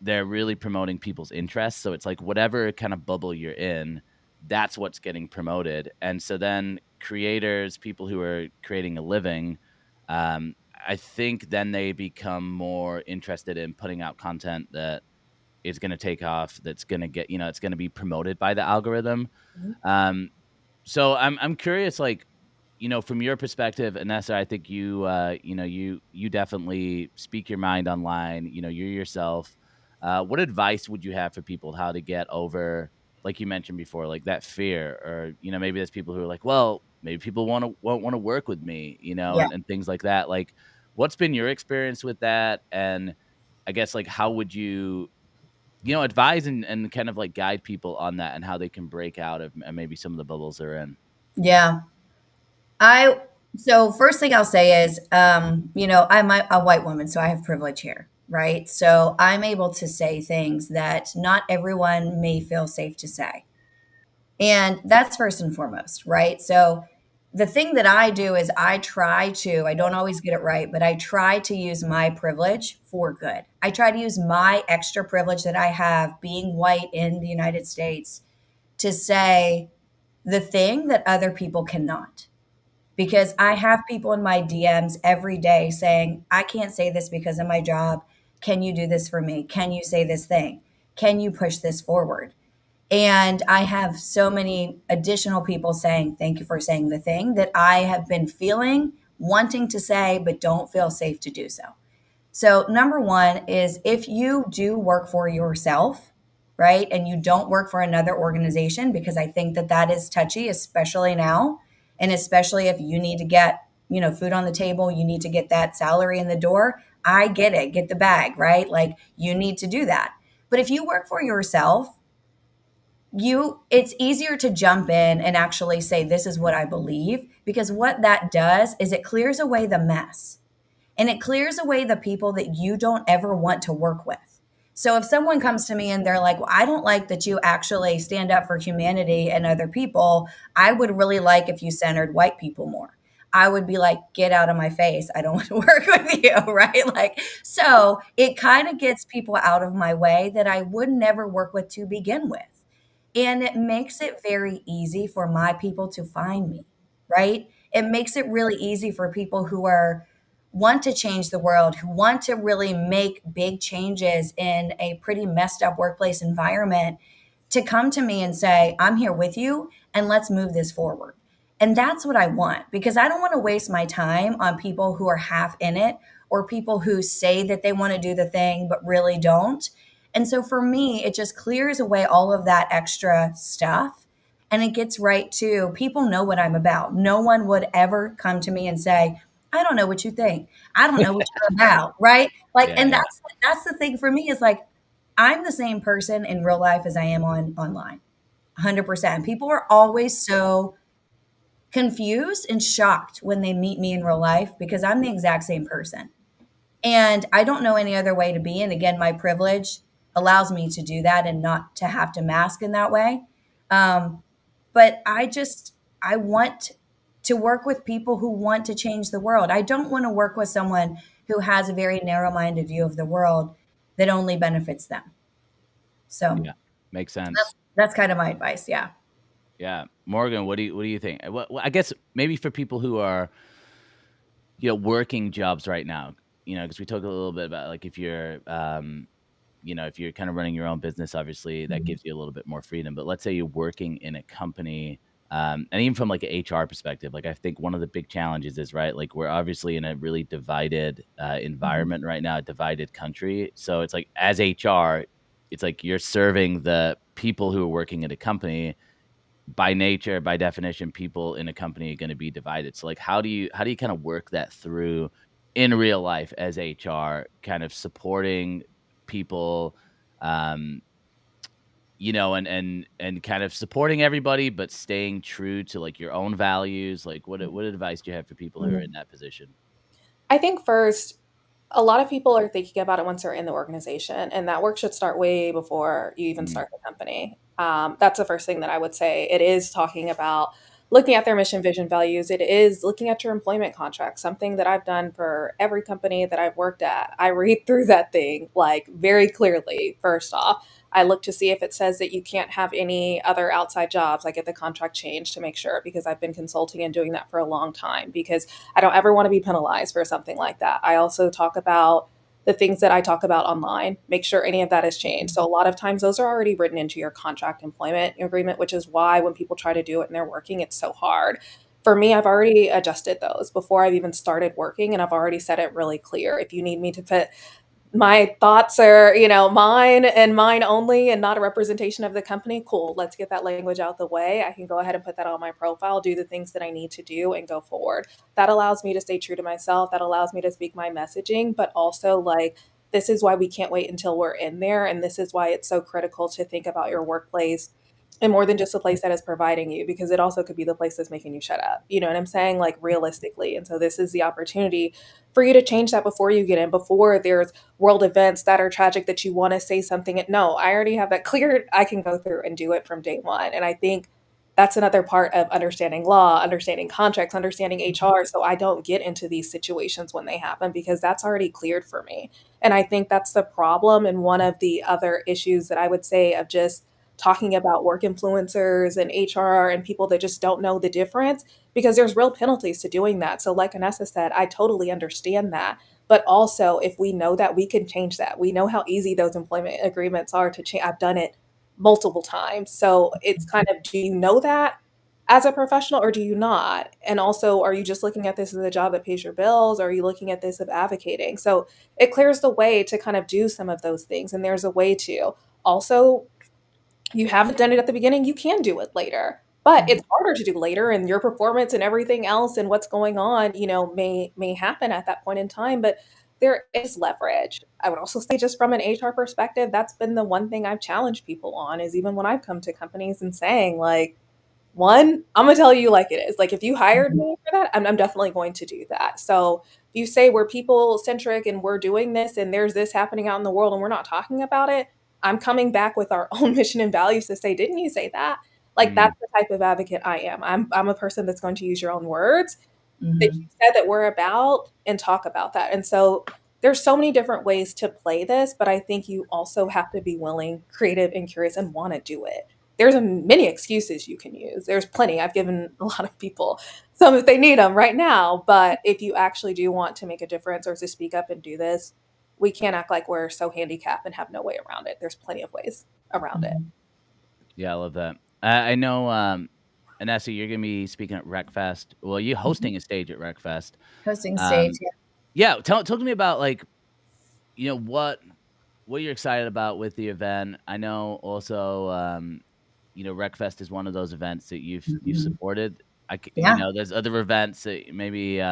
they're really promoting people's interests. So it's like whatever kind of bubble you're in, that's what's getting promoted. And so then creators, people who are creating a living, I think then they become more interested in putting out content that is going to take off, that's going to get, it's going to be promoted by the algorithm. So I'm curious, like, from your perspective, Anessa, I think you definitely speak your mind online. You're yourself. What advice would you have for people how to get over, like you mentioned before, like that fear, or maybe there's people who are like, well, maybe people won't want to work with me, and things like that. Like, what's been your experience with that? And I guess, like, how would you advise and kind of like guide people on that, and how they can break out of maybe some of the bubbles they're in? Yeah. So first thing I'll say is, I'm a white woman, so I have privilege here, right? So I'm able to say things that not everyone may feel safe to say. And that's first and foremost, right? So the thing that I do is I don't always get it right, but I try to use my privilege for good. I try to use my extra privilege that I have being white in the United States to say the thing that other people cannot. Because I have people in my DMs every day saying, I can't say this because of my job. Can you do this for me? Can you say this thing? Can you push this forward? And I have so many additional people saying, thank you for saying the thing that I have been feeling, wanting to say, but don't feel safe to do so. So, number one is if you do work for yourself, right, and you don't work for another organization, because I think that that is touchy, especially now, and especially if you need to get, food on the table, you need to get that salary in the door. I get it, get the bag, right? Like you need to do that. But if you work for yourself, it's easier to jump in and actually say, this is what I believe, because what that does is it clears away the mess. And it clears away the people that you don't ever want to work with. So if someone comes to me and they're like, well, I don't like that you actually stand up for humanity and other people. I would really like if you centered white people more. I would be like, get out of my face. I don't want to work with you, right? Like, so it kind of gets people out of my way that I would never work with to begin with. And it makes it very easy for my people to find me, right? It makes it really easy for people who want to change the world, who want to really make big changes in a pretty messed up workplace environment, to come to me and say, I'm here with you and let's move this forward. And that's what I want, because I don't want to waste my time on people who are half in it or people who say that they want to do the thing but really don't. And so for me, it just clears away all of that extra stuff. And it gets right to people know what I'm about. No one would ever come to me and say, I don't know what you think. I don't know what you're about, right? Like, Yeah, and yeah. that's the thing for me is like, I'm the same person in real life as I am online, 100%. People are always so confused and shocked when they meet me in real life because I'm the exact same person. And I don't know any other way to be. And again, my privilege allows me to do that and not to have to mask in that way. But I want to work with people who want to change the world. I don't want to work with someone who has a very narrow-minded view of the world that only benefits them. So Yeah, makes sense. that's kind of my advice. Yeah. Yeah, Morgan, what do you think? Well, I guess maybe for people who are, working jobs right now, because we talked a little bit about like if you're, if you're kind of running your own business, obviously that gives you a little bit more freedom. But let's say you're working in a company, and even from like an HR perspective, like I think one of the big challenges is, right, like we're obviously in a really divided environment right now, a divided country. So it's like as HR, it's like you're serving the people who are working at a company. By nature, by definition, people in a company are going to be divided. So like how do you kind of work that through in real life as HR, kind of supporting people, and kind of supporting everybody, but staying true to like your own values? Like what advice do you have for people who are in that position? I think first, a lot of people are thinking about it once they're in the organization, and that work should start way before you even start the company. That's the first thing that I would say. It is talking about looking at their mission, vision, values. It is looking at your employment contract, something that I've done for every company that I've worked at. I read through that thing like very clearly, first off. I look to see if it says that you can't have any other outside jobs. I get the contract changed to make sure, because I've been consulting and doing that for a long time, because I don't ever want to be penalized for something like that. I also talk about the things that I talk about online, make sure any of that is changed. So a lot of times those are already written into your contract employment agreement, which is why when people try to do it and they're working, it's so hard. For me, I've already adjusted those before I've even started working, and I've already set it really clear. If you need me to put my thoughts are, mine and mine only and not a representation of the company, cool. Let's get that language out the way. I can go ahead and put that on my profile, do the things that I need to do, and go forward. That allows me to stay true to myself. That allows me to speak my messaging, but also like, this is why we can't wait until we're in there. And this is why it's so critical to think about your workplace and more than just a place that is providing you, because it also could be the place that's making you shut up. You know what I'm saying? Like realistically. And so this is the opportunity for you to change that before you get in, before there's world events that are tragic that you want to say something. No, I already have that cleared. I can go through and do it from day one. And I think that's another part of understanding law, understanding contracts, understanding HR. So I don't get into these situations when they happen because that's already cleared for me. And I think that's the problem. And one of the other issues that I would say of just talking about work influencers and HR and people that just don't know the difference, because there's real penalties to doing that. So, like Anessa said, I totally understand that. But also, if we know that, we can change that. We know how easy those employment agreements are to change. I've done it multiple times. So it's kind of, do you know that as a professional or do you not? And also, are you just looking at this as a job that pays your bills? Or are you looking at this of advocating? So it clears the way to kind of do some of those things. And there's a way to also, you haven't done it at the beginning, you can do it later. But it's harder to do later, and your performance and everything else and what's going on, may happen at that point in time. But there is leverage. I would also say, just from an HR perspective, that's been the one thing I've challenged people on, is even when I've come to companies and saying, like, one, I'm gonna tell you like it is. Like, if you hired me for that, I'm definitely going to do that. So if you say we're people centric and we're doing this and there's this happening out in the world and we're not talking about it, I'm coming back with our own mission and values to say, didn't you say that? Like, that's the type of advocate I am. I'm a person that's going to use your own words that you said that we're about and talk about that. And so there's so many different ways to play this, but I think you also have to be willing, creative, and curious and want to do it. There's many excuses you can use. There's plenty. I've given a lot of people some if they need them right now. But if you actually do want to make a difference or to speak up and do this, we can't act like we're so handicapped and have no way around it. There's plenty of ways around it. Yeah, I love that. I know, Anessa, you're going to be speaking at RecFest. Well, you're hosting a stage at RecFest. Hosting stage, yeah. Talk to me about, like, what you're excited about with the event. I know also, RecFest is one of those events that you've supported. There's other events that maybe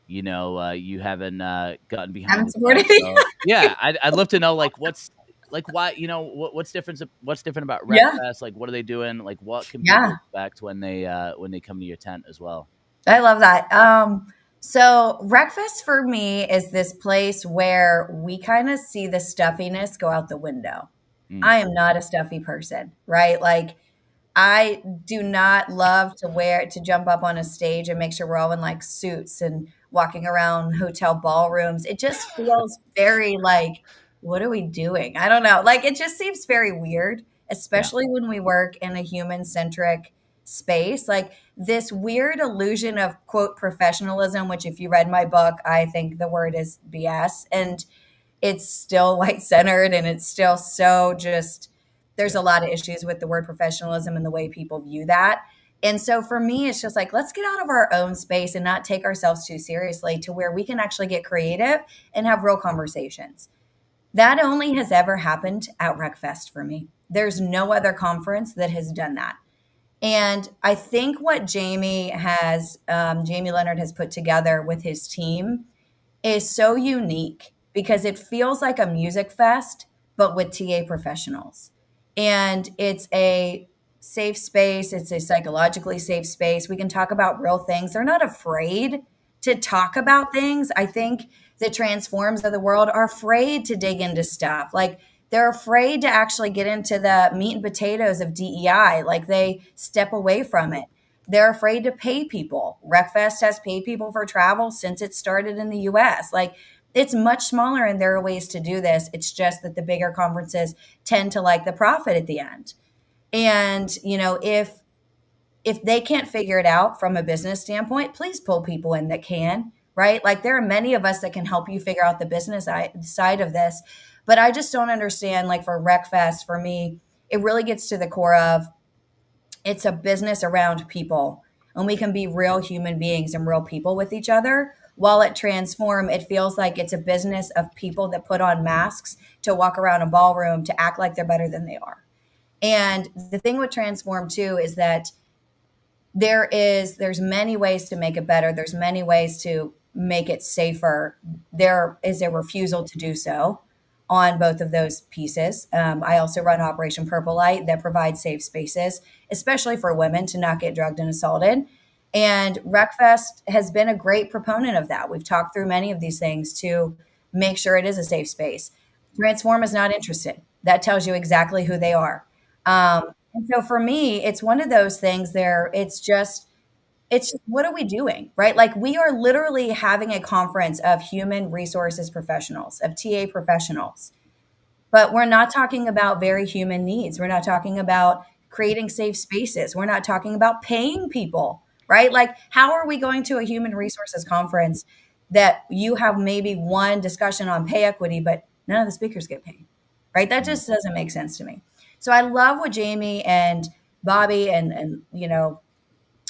you haven't gotten behind. Haven't supported. So, yeah, I'd love to know, like, what's why, what's different about RecFest? Like, what are they doing? Like, what can people expect when they come to your tent as well? I love that. So RecFest for me is this place where we kind of see the stuffiness go out the window. I am not a stuffy person, right? Like, I do not love to jump up on a stage and make sure we're all in like suits and walking around hotel ballrooms. It just feels very like, what are we doing? I don't know. Like, it just seems very weird, especially when we work in a human centric space. Like, this weird illusion of, quote, professionalism, which, if you read my book, I think the word is BS. And it's still white centered, and it's still so just, there's a lot of issues with the word professionalism and the way people view that. And so for me, it's just like, let's get out of our own space and not take ourselves too seriously, to where we can actually get creative and have real conversations. That only has ever happened at RecFest for me. There's no other conference that has done that. And I think what Jamie Leonard has put together with his team is so unique, because it feels like a music fest, but with TA professionals. And it's a safe space. It's a psychologically safe space. We can talk about real things. They're not afraid to talk about things. I think the transforms of the world are afraid to dig into stuff. Like, they're afraid to actually get into the meat and potatoes of DEI. Like, they step away from it. They're afraid to pay people. RecFest has paid people for travel since it started in the US. Like, it's much smaller, and there are ways to do this. It's just that the bigger conferences tend to like the profit at the end. And, if they can't figure it out from a business standpoint, please pull people in that can, right? Like, there are many of us that can help you figure out the business side of this. But I just don't understand, like, for RecFest, for me, it really gets to the core of, it's a business around people, and we can be real human beings and real people with each other. While at Transform, it feels like it's a business of people that put on masks to walk around a ballroom to act like they're better than they are. And the thing with Transform too is that there's many ways to make it better. There's many ways to make it safer. There is a refusal to do so on both of those pieces. I also run Operation Purple Light that provides safe spaces, especially for women, to not get drugged and assaulted. And RecFest has been a great proponent of that. We've talked through many of these things to make sure it is a safe space. Transform is not interested. That tells you exactly who they are. And so for me, it's one of those things there. It's just, what are we doing? Right? Like, we are literally having a conference of human resources professionals, of TA professionals. But we're not talking about very human needs. We're not talking about creating safe spaces. We're not talking about paying people, right? Like, how are we going to a human resources conference that you have maybe one discussion on pay equity, but none of the speakers get paid, right? That just doesn't make sense to me. So I love what Jamie and Bobby and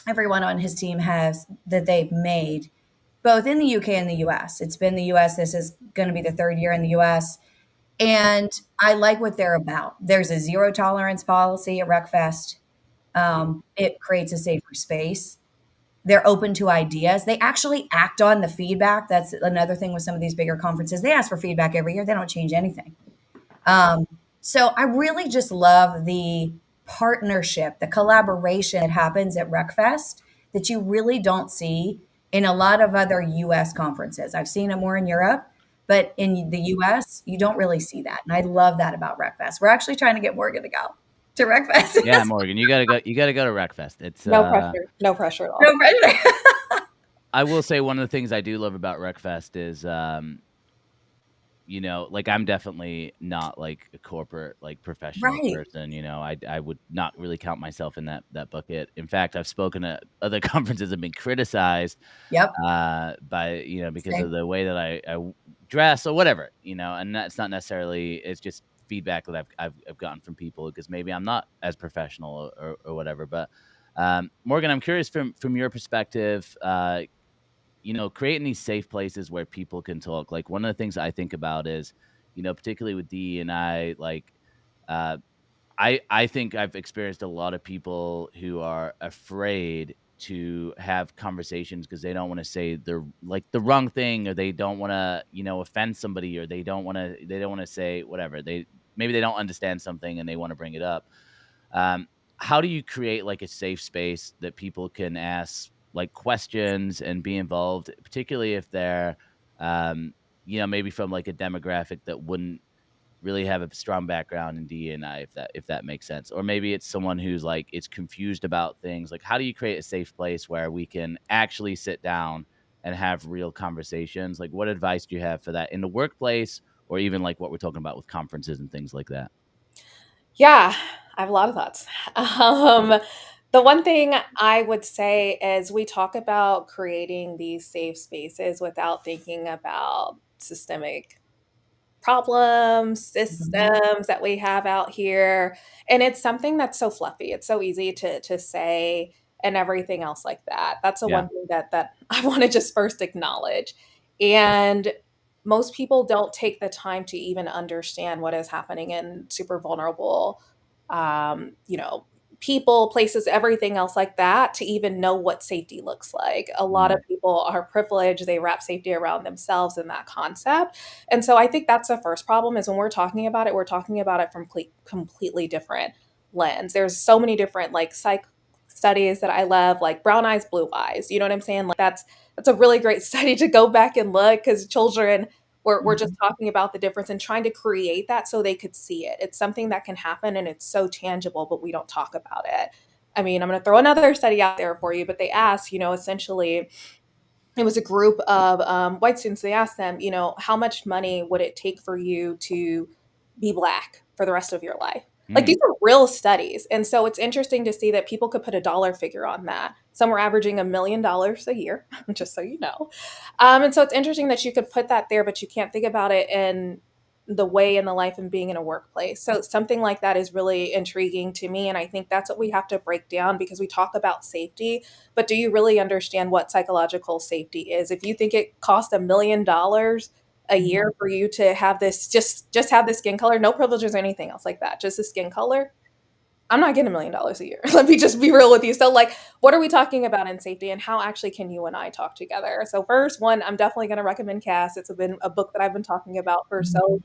everyone on his team has that they've made, both in the UK and the US. It's been the US. This is going to be the third year in the US. And I like what they're about. There's a zero tolerance policy at RecFest. It creates a safer space. They're open to ideas. They actually act on the feedback. That's another thing with some of these bigger conferences. They ask for feedback every year. They don't change anything. So I really just love the partnership, the collaboration that happens at RecFest that you really don't see in a lot of other US conferences. I've seen it more in Europe, but in the US, you don't really see that. And I love that about RecFest. We're actually trying to get Morgan to go to RecFest. Yeah, Morgan, you gotta go. You gotta go to RecFest. It's No pressure. No pressure at all. No pressure. I will say one of the things I do love about RecFest is, like, I'm definitely not like a corporate, like, professional Right. person. I would not really count myself in that bucket. In fact, I've spoken at other conferences and been criticized Yep. by because Same. of the way that I dress or whatever. And that's not necessarily. It's just feedback that I've gotten from people because maybe I'm not as professional or whatever. But Morgan, I'm curious from your perspective. Creating these safe places where people can talk. Like, one of the things I think about is, particularly with Dee and I, like, I think I've experienced a lot of people who are afraid to have conversations because they don't want to say the wrong thing, or they don't want to, offend somebody, or they don't want to say whatever. Maybe they don't understand something and they want to bring it up. How do you create like a safe space that people can ask like questions and be involved, particularly if they're, maybe from like a demographic that wouldn't really have a strong background in D&I, if that makes sense, or maybe it's someone who's like it's confused about things. Like, how do you create a safe place where we can actually sit down and have real conversations? Like, what advice do you have for that in the workplace, or even like what we're talking about with conferences and things like that? Yeah, I have a lot of thoughts. The one thing I would say is we talk about creating these safe spaces without thinking about systemic problems, systems that we have out here. And it's something that's so fluffy. It's so easy to say and everything else like that. That's the Yeah. one thing that I want to just first acknowledge. And most people don't take the time to even understand what is happening in super vulnerable, people, places, everything else like that, to even know what safety looks like. A lot of people are privileged. They wrap safety around themselves in that concept. And so I think that's the first problem is when we're talking about it, we're talking about it from completely different lens. There's so many different like psych studies that I love, like brown eyes, blue eyes. You know what I'm saying? Like that's a really great study to go back and look because children we're just talking about the difference and trying to create that so they could see it. It's something that can happen and it's so tangible, but we don't talk about it. I mean, I'm going to throw another study out there for you, but they asked, essentially, it was a group of white students. They asked them, how much money would it take for you to be Black for the rest of your life? Like, these are real studies. And so it's interesting to see that people could put a dollar figure on that. Some were averaging $1 million a year, just so you know. And so it's interesting that you could put that there, but you can't think about it in the way in the life and being in a workplace. So something like that is really intriguing to me. And I think that's what we have to break down because we talk about safety, but do you really understand what psychological safety is? If you think it costs $1 million a year for you to have this, just have the skin color, no privileges or anything else like that, just the skin color, I'm not getting $1 million a year. Let me just be real with you. So like, what are we talking about in safety and how actually can you and I talk together? So first one, I'm definitely going to recommend Cass. It's been a book that I've been talking about for so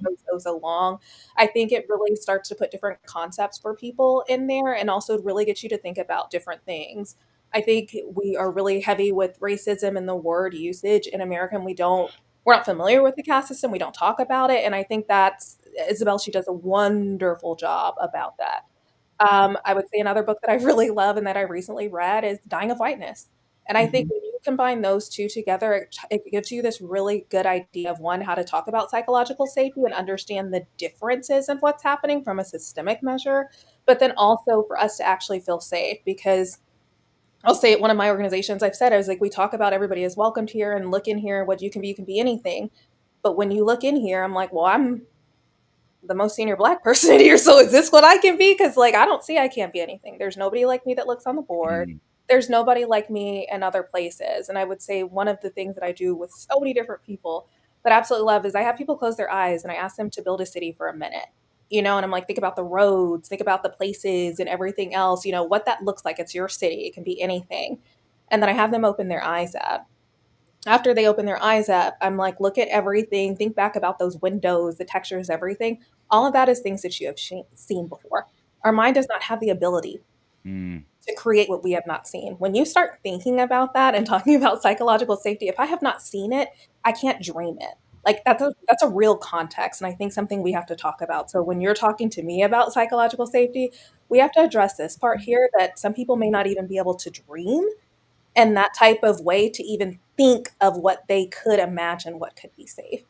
long. I think it really starts to put different concepts for people in there and also really get you to think about different things. I think we are really heavy with racism and the word usage in America. And we're not familiar with the caste system. We don't talk about it. And I think that's Isabel, she does a wonderful job about that. I would say another book that I really love and that I recently read is Dying of Whiteness. And I think when you combine those two together, it gives you this really good idea of one, how to talk about psychological safety and understand the differences of what's happening from a systemic measure, but then also for us to actually feel safe. Because I'll say at one of my organizations, I've said, I was like, we talk about everybody is welcomed here and look in here, what you can be anything. But when you look in here, I'm like, well, I'm the most senior Black person in here. So is this what I can be? Because like I don't see I can't be anything. There's nobody like me that looks on the board. There's nobody like me in other places. And I would say one of the things that I do with so many different people that I absolutely love is I have people close their eyes and I ask them to build a city for a minute. And I'm like, think about the roads, think about the places and everything else, what that looks like. It's your city. It can be anything. And then I have them open their eyes up. After they open their eyes up, I'm like, look at everything. Think back about those windows, the textures, everything. All of that is things that you have seen before. Our mind does not have the ability to create what we have not seen. When you start thinking about that and talking about psychological safety, if I have not seen it, I can't dream it. Like that's a real context. And I think something we have to talk about. So when you're talking to me about psychological safety, we have to address this part here that some people may not even be able to dream and that type of way to even think of what they could imagine what could be safe.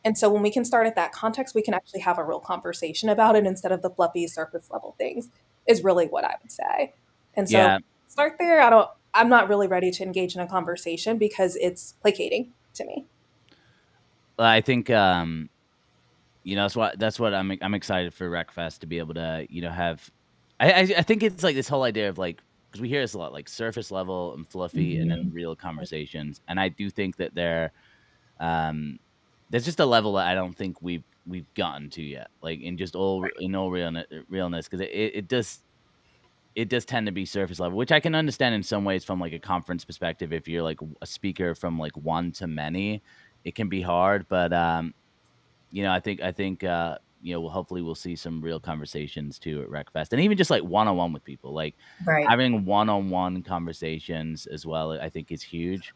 And so when we can start at that context, we can actually have a real conversation about it instead of the fluffy surface level things is really what I would say. And so start there. I'm not really ready to engage in a conversation because it's placating to me. Well, I think that's what I'm excited for RecFest to be able to have. I think it's like this whole idea of like, because we hear this a lot, like surface level and fluffy and then real conversations. And I do think that there's just a level that I don't think we've gotten to yet, like in all realness, because it does tend to be surface level, which I can understand in some ways from like a conference perspective. If you're like a speaker from like one to many, it can be hard. But I think hopefully we'll see some real conversations too at RecFest, and even just like one-on-one with people, like having one-on-one conversations as well. I think is huge,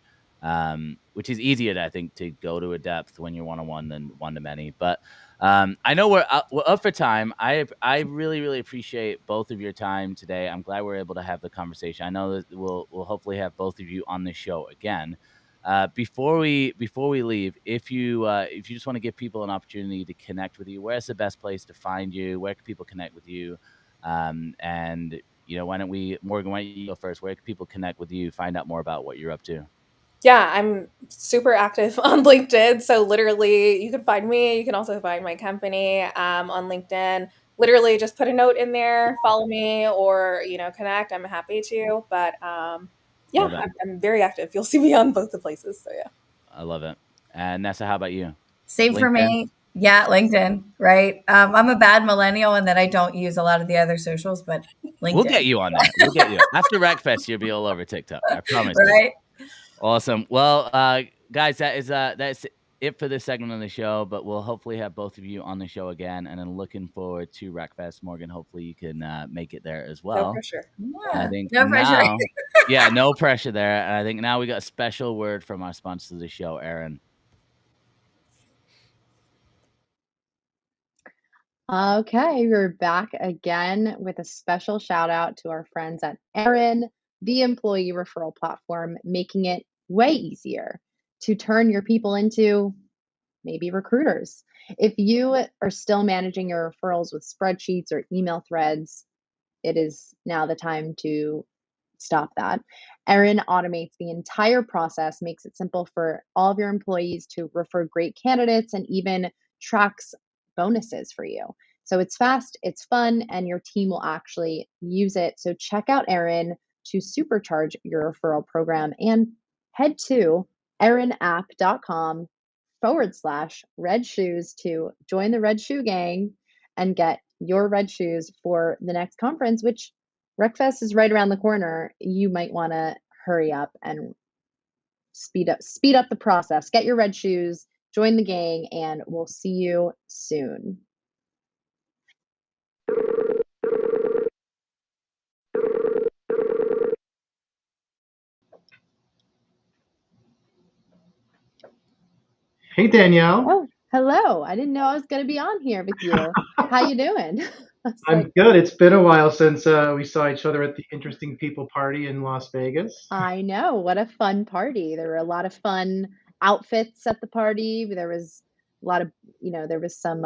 which is easier I think to go to a depth when you're one-on-one than one-to-many. But I know we're up for time. I really, really appreciate both of your time today. I'm glad we're able to have the conversation. I know that we'll hopefully have both of you on the show again. Before we leave, if you just want to give people an opportunity to connect with you, where's the best place to find you? Where can people connect with you? And why don't we, Morgan, why don't you go first? Where can people connect with you, find out more about what you're up to? Yeah, I'm super active on LinkedIn. So literally you can find me. You can also find my company on LinkedIn. Literally just put a note in there, follow me, or, connect. I'm happy to. But yeah, I'm very active. You'll see me on both the places. So yeah. I love it. And Nessa, how about you? Same for me. Yeah, LinkedIn, right? I'm a bad millennial in that I don't use a lot of the other socials, but LinkedIn. We'll get you on that. We'll get you. After RecFest, you'll be all over TikTok. I promise. Right? Awesome. Well, guys, that's it for this segment of the show, but we'll hopefully have both of you on the show again, and then looking forward to RecFest. Morgan, hopefully you can make it there as well. No pressure. Yeah, I think no pressure. Yeah, no pressure there. And I think now we got a special word from our sponsor of the show, ERIN. Okay, we're back again with a special shout out to our friends at ERIN, the employee referral platform, making it way easier to turn your people into maybe recruiters. If you are still managing your referrals with spreadsheets or email threads, it is now the time to stop that. ERIN automates the entire process, makes it simple for all of your employees to refer great candidates, and even tracks bonuses for you. So it's fast, it's fun, and your team will actually use it. So check out ERIN to supercharge your referral program and head to erinapp.com/red shoes to join the Red Shoe Gang and get your red shoes for the next conference, which RecFest is right around the corner. You might want to hurry up and speed up the process. Get your red shoes, join the gang, and we'll see you soon. Hey, Danielle. Oh, hello. I didn't know I was going to be on here with you. How you doing? It's I'm like, good. It's been a while since we saw each other at the Interesting People party in Las Vegas. I know, what a fun party. There were a lot of fun outfits at the party. There was a lot of, there was some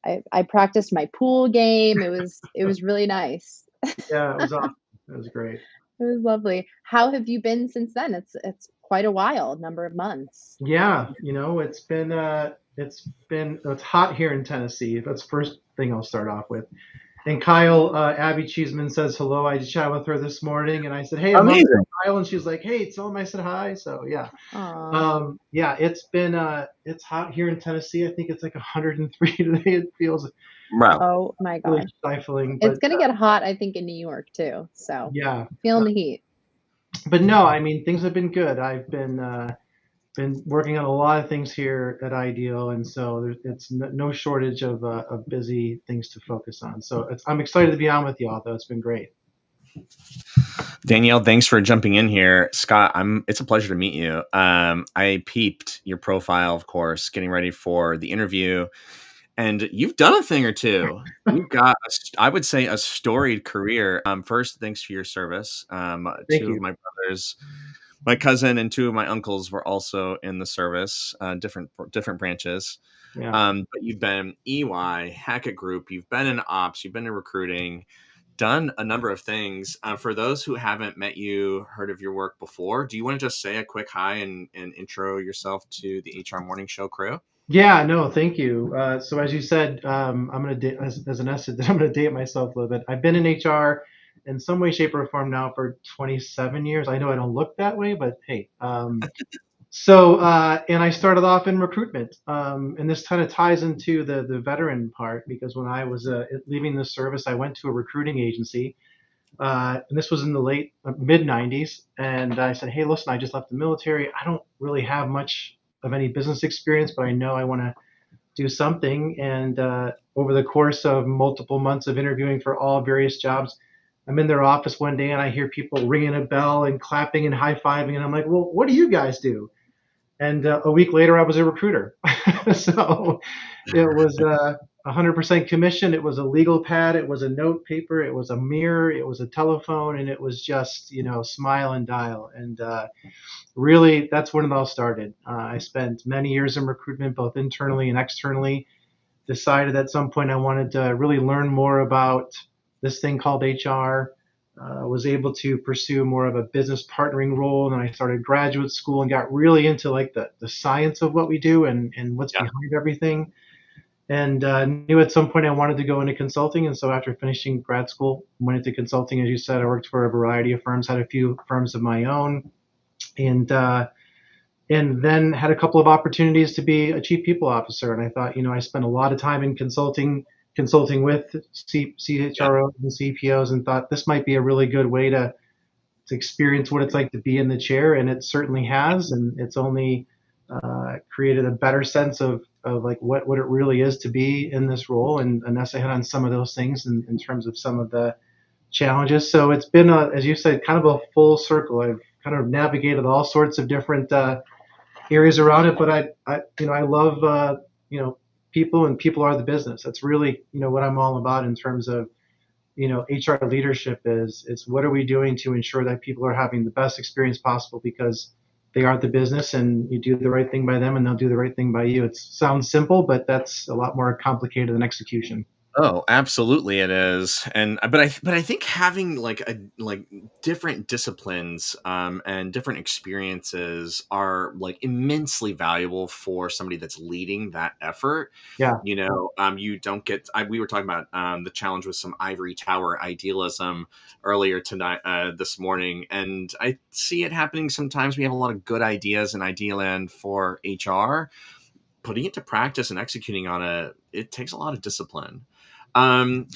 I practiced my pool game. It was really nice. Yeah, it was awesome. It was great. It was lovely. How have you been since then? It's quite a while, number of months. Yeah, it's hot here in Tennessee. That's the first thing I'll start off with. And Kyle, Abby Cheeseman says hello. I just chatted with her this morning, and I said, "Hey, I'm on Amazing. Kyle," and she's like, "Hey, tell him I said hi." So yeah, Aw. yeah, it's hot here in Tennessee. I think it's like 103 today. It feels Wow. Oh my really gosh. stifling, It's but gonna get hot, I think, in New York too. So yeah. feeling the heat. But no, I mean things have been good. I've been working on a lot of things here at Ideal, and so it's no shortage of busy things to focus on. So I'm excited to be on with y'all, though. It's been great. Danielle, thanks for jumping in here. Scott, it's a pleasure to meet you. I peeped your profile, of course, getting ready for the interview, and you've done a thing or two. You've got, I would say, a storied career. First, thanks for your service. Thank Two of you. my brothers, my cousin, and two of my uncles were also in the service, different branches. Yeah. But you've been EY, Hackett Group. You've been in ops. You've been in recruiting. Done a number of things. For those who haven't met you, heard of your work before, do you want to just say a quick hi and intro yourself to the HR Morning Show crew? Yeah, no, thank you. So as you said, I'm going to date, as Anessa said, I'm going to date myself a little bit. I've been in HR in some way, shape, or form now for 27 years. I know I don't look that way, but hey. And I started off in recruitment, and this kind of ties into the veteran part because when I was leaving the service, I went to a recruiting agency, and this was in the late mid 90s. And I said, "Hey, listen, I just left the military. I don't really have much of any business experience, but I know I want to do something." And over the course of multiple months of interviewing for all various jobs, I'm in their office one day and I hear people ringing a bell and clapping and high fiving, and I'm like, "Well, what do you guys do?" And a week later, I was a recruiter. So it was 100% commission. It was a legal pad. It was a note paper. It was a mirror. It was a telephone, and it was just smile and dial. And really, that's when it all started. I spent many years in recruitment, both internally and externally. Decided at some point I wanted to really learn more about this thing called HR. Was able to pursue more of a business partnering role, and then I started graduate school and got really into like the science of what we do and what's Yeah. behind everything. And knew at some point I wanted to go into consulting, and so after finishing grad school, went into consulting. As you said, I worked for a variety of firms, had a few firms of my own, and then had a couple of opportunities to be a chief people officer. And I thought, I spent a lot of time in consulting with Yeah. CHROs and CPOs, and thought this might be a really good way to experience what it's like to be in the chair. And it certainly has, and it's only created a better sense of like what it really is to be in this role. And Anessa hit on some of those things in terms of some of the challenges. So it's been, as you said, kind of a full circle. I've kind of navigated all sorts of different areas around it, but I love people, and people are the business. That's really what I'm all about in terms of HR leadership is it's what are we doing to ensure that people are having the best experience possible because they are the business, and you do the right thing by them and they'll do the right thing by you. It sounds simple, but that's a lot more complicated than execution. Oh, absolutely it is. And but I think having like different disciplines and different experiences are like immensely valuable for somebody that's leading that effort. Yeah. You don't get we were talking about the challenge with some ivory tower idealism earlier tonight this morning, and I see it happening sometimes. We have a lot of good ideas in Idea Land for HR. Putting it to practice and executing on it takes a lot of discipline. Um,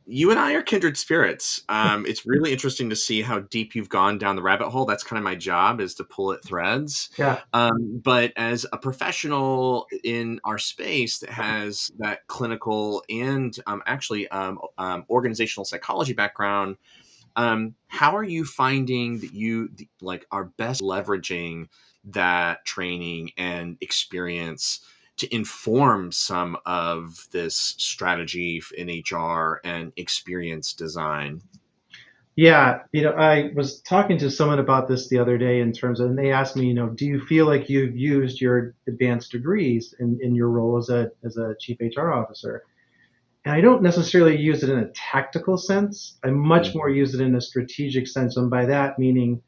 you and I are kindred spirits. It's really interesting to see how deep you've gone down the rabbit hole. That's kind of my job, is to pull at threads. Yeah. But as a professional in our space that has that clinical and organizational psychology background, how are you finding that you like are best leveraging that training and experience to inform some of this strategy in HR and experience design? Yeah, I was talking to someone about this the other day and they asked me, do you feel like you've used your advanced degrees in your role as a chief HR officer? And I don't necessarily use it in a tactical sense. I much more use it in a strategic sense. And by that meaning,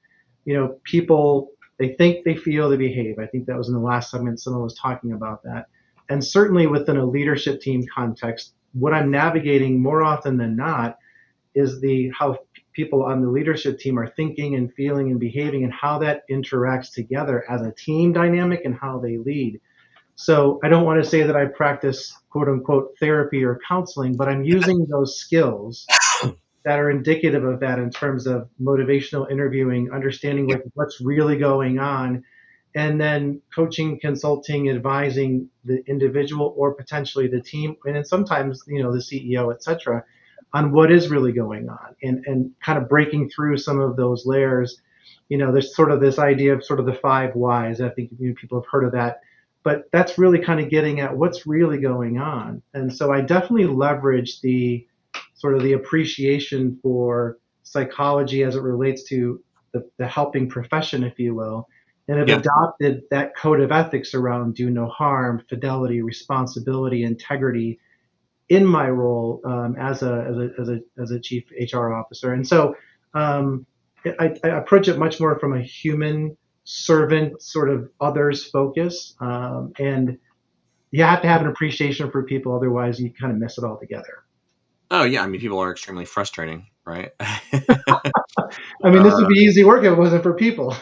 people, they think, they feel, they behave. I think that was in the last segment, someone was talking about that. And certainly within a leadership team context, what I'm navigating more often than not is how people on the leadership team are thinking and feeling and behaving and how that interacts together as a team dynamic and how they lead. So I don't want to say that I practice quote unquote therapy or counseling, but I'm using those skills that are indicative of that in terms of motivational interviewing, understanding what's really going on, and then coaching, consulting, advising the individual or potentially the team, and then sometimes, the CEO, et cetera, on what is really going on and kind of breaking through some of those layers. There's sort of this idea of sort of the 5 whys. I think people have heard of that, but that's really kind of getting at what's really going on. And so I definitely leverage the sort of the appreciation for psychology as it relates to the helping profession, if you will, and have adopted that code of ethics around do no harm, fidelity, responsibility, integrity in my role as a chief HR officer. And so I approach it much more from a human servant sort of others focus. And you have to have an appreciation for people, otherwise you kind of miss it all together. Oh yeah, I mean, people are extremely frustrating, right? I mean, this would be easy work if it wasn't for people.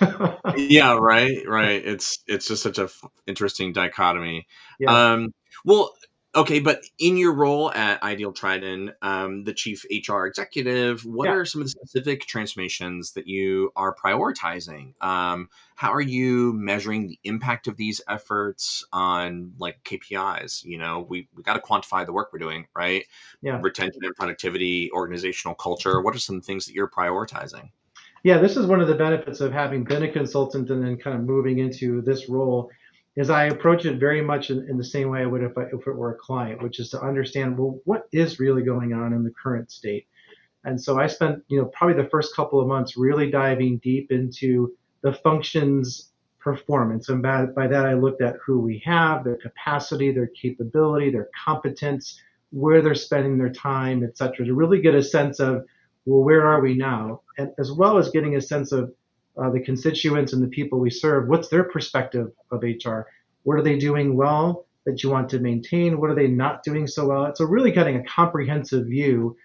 Yeah, right. It's just such a interesting dichotomy. Yeah. Well, okay, but in your role at Ideal Trident, the chief HR executive, what are some of the specific transformations that you are prioritizing? How are you measuring the impact of these efforts on like KPIs? We got to quantify the work we're doing, right? Yeah. Retention and productivity, organizational culture. What are some things that you're prioritizing? Yeah, this is one of the benefits of having been a consultant and then kind of moving into this role, is I approach it very much in the same way I would if it were a client, which is to understand, well, what is really going on in the current state. And so I spent, probably the first couple of months really diving deep into the functions performance. And by that, I looked at who we have, their capacity, their capability, their competence, where they're spending their time, et cetera, to really get a sense of, well, where are we now? And as well as getting a sense of the constituents and the people we serve, what's their perspective of HR? What are they doing well that you want to maintain? What are they not doing so well? So really getting a comprehensive view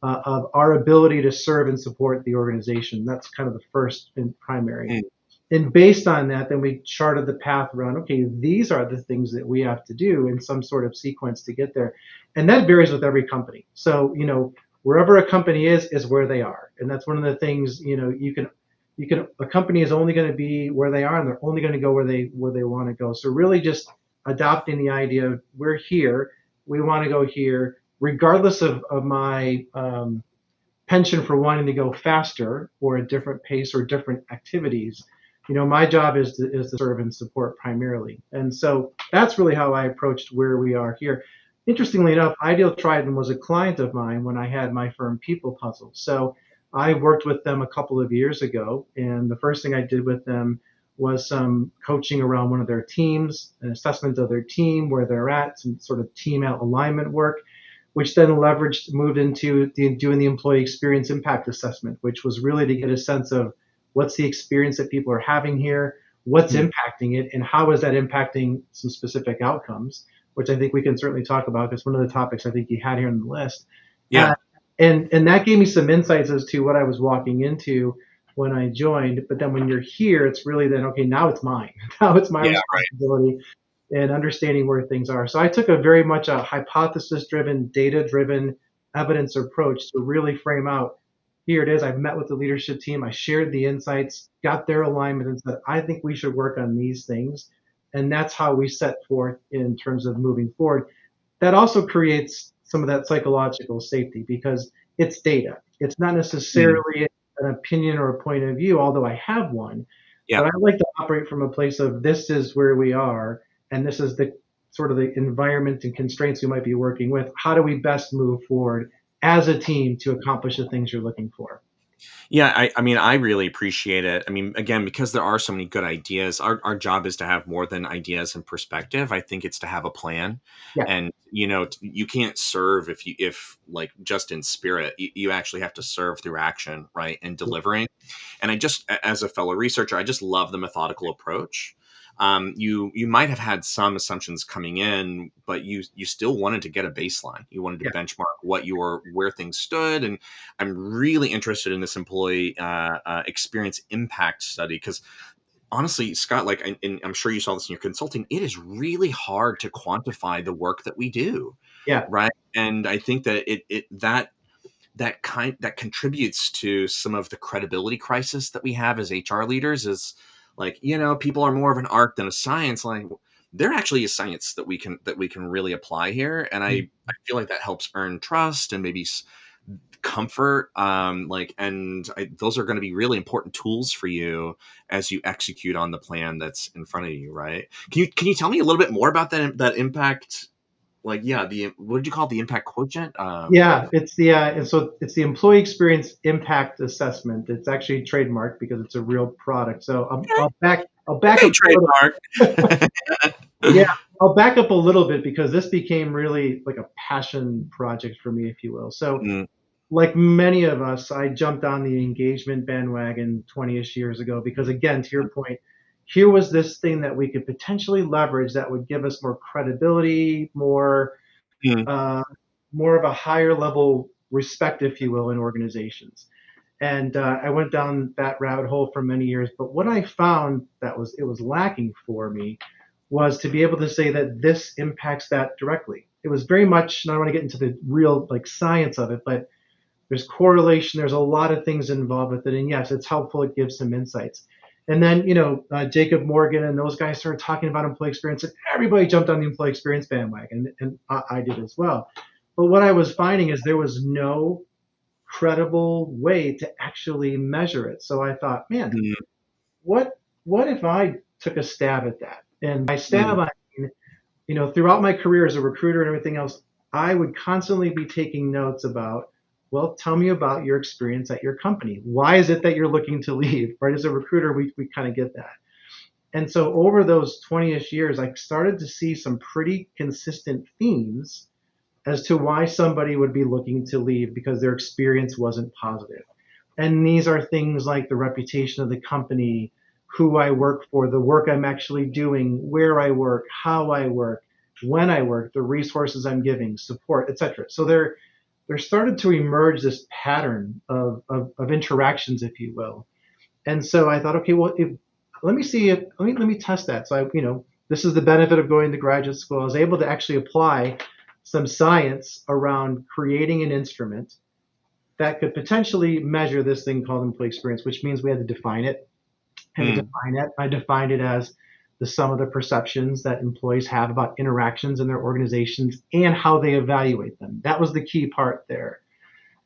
of our ability to serve and support the organization. That's kind of the first and primary. And based on that, then we charted the path around, okay, these are the things that we have to do in some sort of sequence to get there. And that varies with every company. So, wherever a company is where they are. And that's one of the things, a company is only going to be where they are, and they're only going to go where they want to go. So really just adopting the idea of we're here, we want to go here, regardless of my penchant for wanting to go faster or a different pace or different activities. My job is to serve and support primarily. And so that's really how I approached where we are here. Interestingly enough, Ideal Trident was a client of mine when I had my firm People Puzzle. So I worked with them a couple of years ago, and the first thing I did with them was some coaching around one of their teams, an assessment of their team, where they're at, some sort of team alignment work, which then moved into doing the employee experience impact assessment, which was really to get a sense of what's the experience that people are having here, what's impacting it, and how is that impacting some specific outcomes, which I think we can certainly talk about because one of the topics I think you had here on the list. Yeah. And that gave me some insights as to what I was walking into when I joined. But then when you're here, it's really then, okay, now it's mine. Now it's my responsibility and understanding where things are. So I took a very much a hypothesis-driven, data-driven evidence approach to really frame out, here it is. I've met with the leadership team. I shared the insights, got their alignment, and said, I think we should work on these things. And that's how we set forth in terms of moving forward. That also creates some of that psychological safety because it's data. It's not necessarily an opinion or a point of view, although I have one. But I like to operate from a place of this is where we are, and this is the sort of the environment and constraints we might be working with, how do we best move forward as a team to accomplish the things you're looking for? Yeah, I mean, I really appreciate it. I mean, again, because there are so many good ideas, our job is to have more than ideas and perspective. I think it's to have a plan. Yeah. And, you can't serve if like just in spirit, you actually have to serve through action, right? And delivering. And as a fellow researcher, I just love the methodical approach. You might have had some assumptions coming in, but you still wanted to get a baseline. You wanted to benchmark where things stood. And I'm really interested in this employee experience impact study because honestly, Scott, like, and I'm sure you saw this in your consulting, it is really hard to quantify the work that we do. Yeah. Right. And I think that that contributes to some of the credibility crisis that we have as HR leaders is like, people are more of an art than a science. Like they're actually a science that we can really apply here. And I feel like that helps earn trust and maybe comfort. Those are going to be really important tools for you as you execute on the plan that's in front of you. Right. Can you tell me a little bit more about that impact? Like, what did you call it? The impact quotient? It's it's the employee experience impact assessment. It's actually trademarked because it's a real product. So I'll back up. Trademark. I'll back up a little bit because this became really like a passion project for me, if you will. So, like many of us, I jumped on the engagement bandwagon 20-ish years ago because, again, to your point, here was this thing that we could potentially leverage that would give us more credibility, more of a higher level respect, if you will, in organizations. And I went down that rabbit hole for many years. But what I found it was lacking for me was to be able to say that this impacts that directly. It was very much, and I don't want to get into the real like science of it, but there's correlation. There's a lot of things involved with it. And yes, it's helpful. It gives some insights. And then, Jacob Morgan and those guys started talking about employee experience, and everybody jumped on the employee experience bandwagon, and I did as well. But what I was finding is there was no credible way to actually measure it. So I thought, man, what if I took a stab at that? And by stab, I mean, throughout my career as a recruiter and everything else, I would constantly be taking notes about, well, tell me about your experience at your company. Why is it that you're looking to leave? Right? As a recruiter, we kind of get that. And so over those 20-ish years, I started to see some pretty consistent themes as to why somebody would be looking to leave because their experience wasn't positive. And these are things like the reputation of the company, who I work for, the work I'm actually doing, where I work, how I work, when I work, the resources I'm giving, support, etc. So there started to emerge this pattern of interactions, if you will. And so I thought, okay, well, let me test that. So this is the benefit of going to graduate school. I was able to actually apply some science around creating an instrument that could potentially measure this thing called employee experience, which means we had to define it. And to define it, I defined it as the sum of the perceptions that employees have about interactions in their organizations and how they evaluate them. That was the key part there.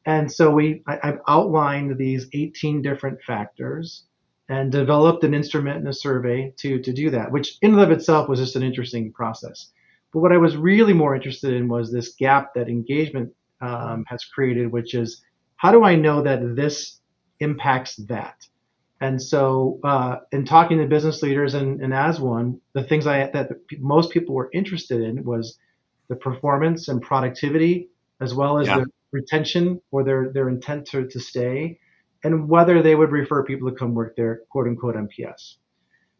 And so I've outlined these 18 different factors and developed an instrument and a survey to do that, which in and of itself was just an interesting process. But what I was really more interested in was this gap that engagement has created, which is how do I know that this impacts that? And so in talking to business leaders and as one, the things that most people were interested in was the performance and productivity, as well as the retention or their intent to stay, and whether they would refer people to come work there, quote unquote, MPS.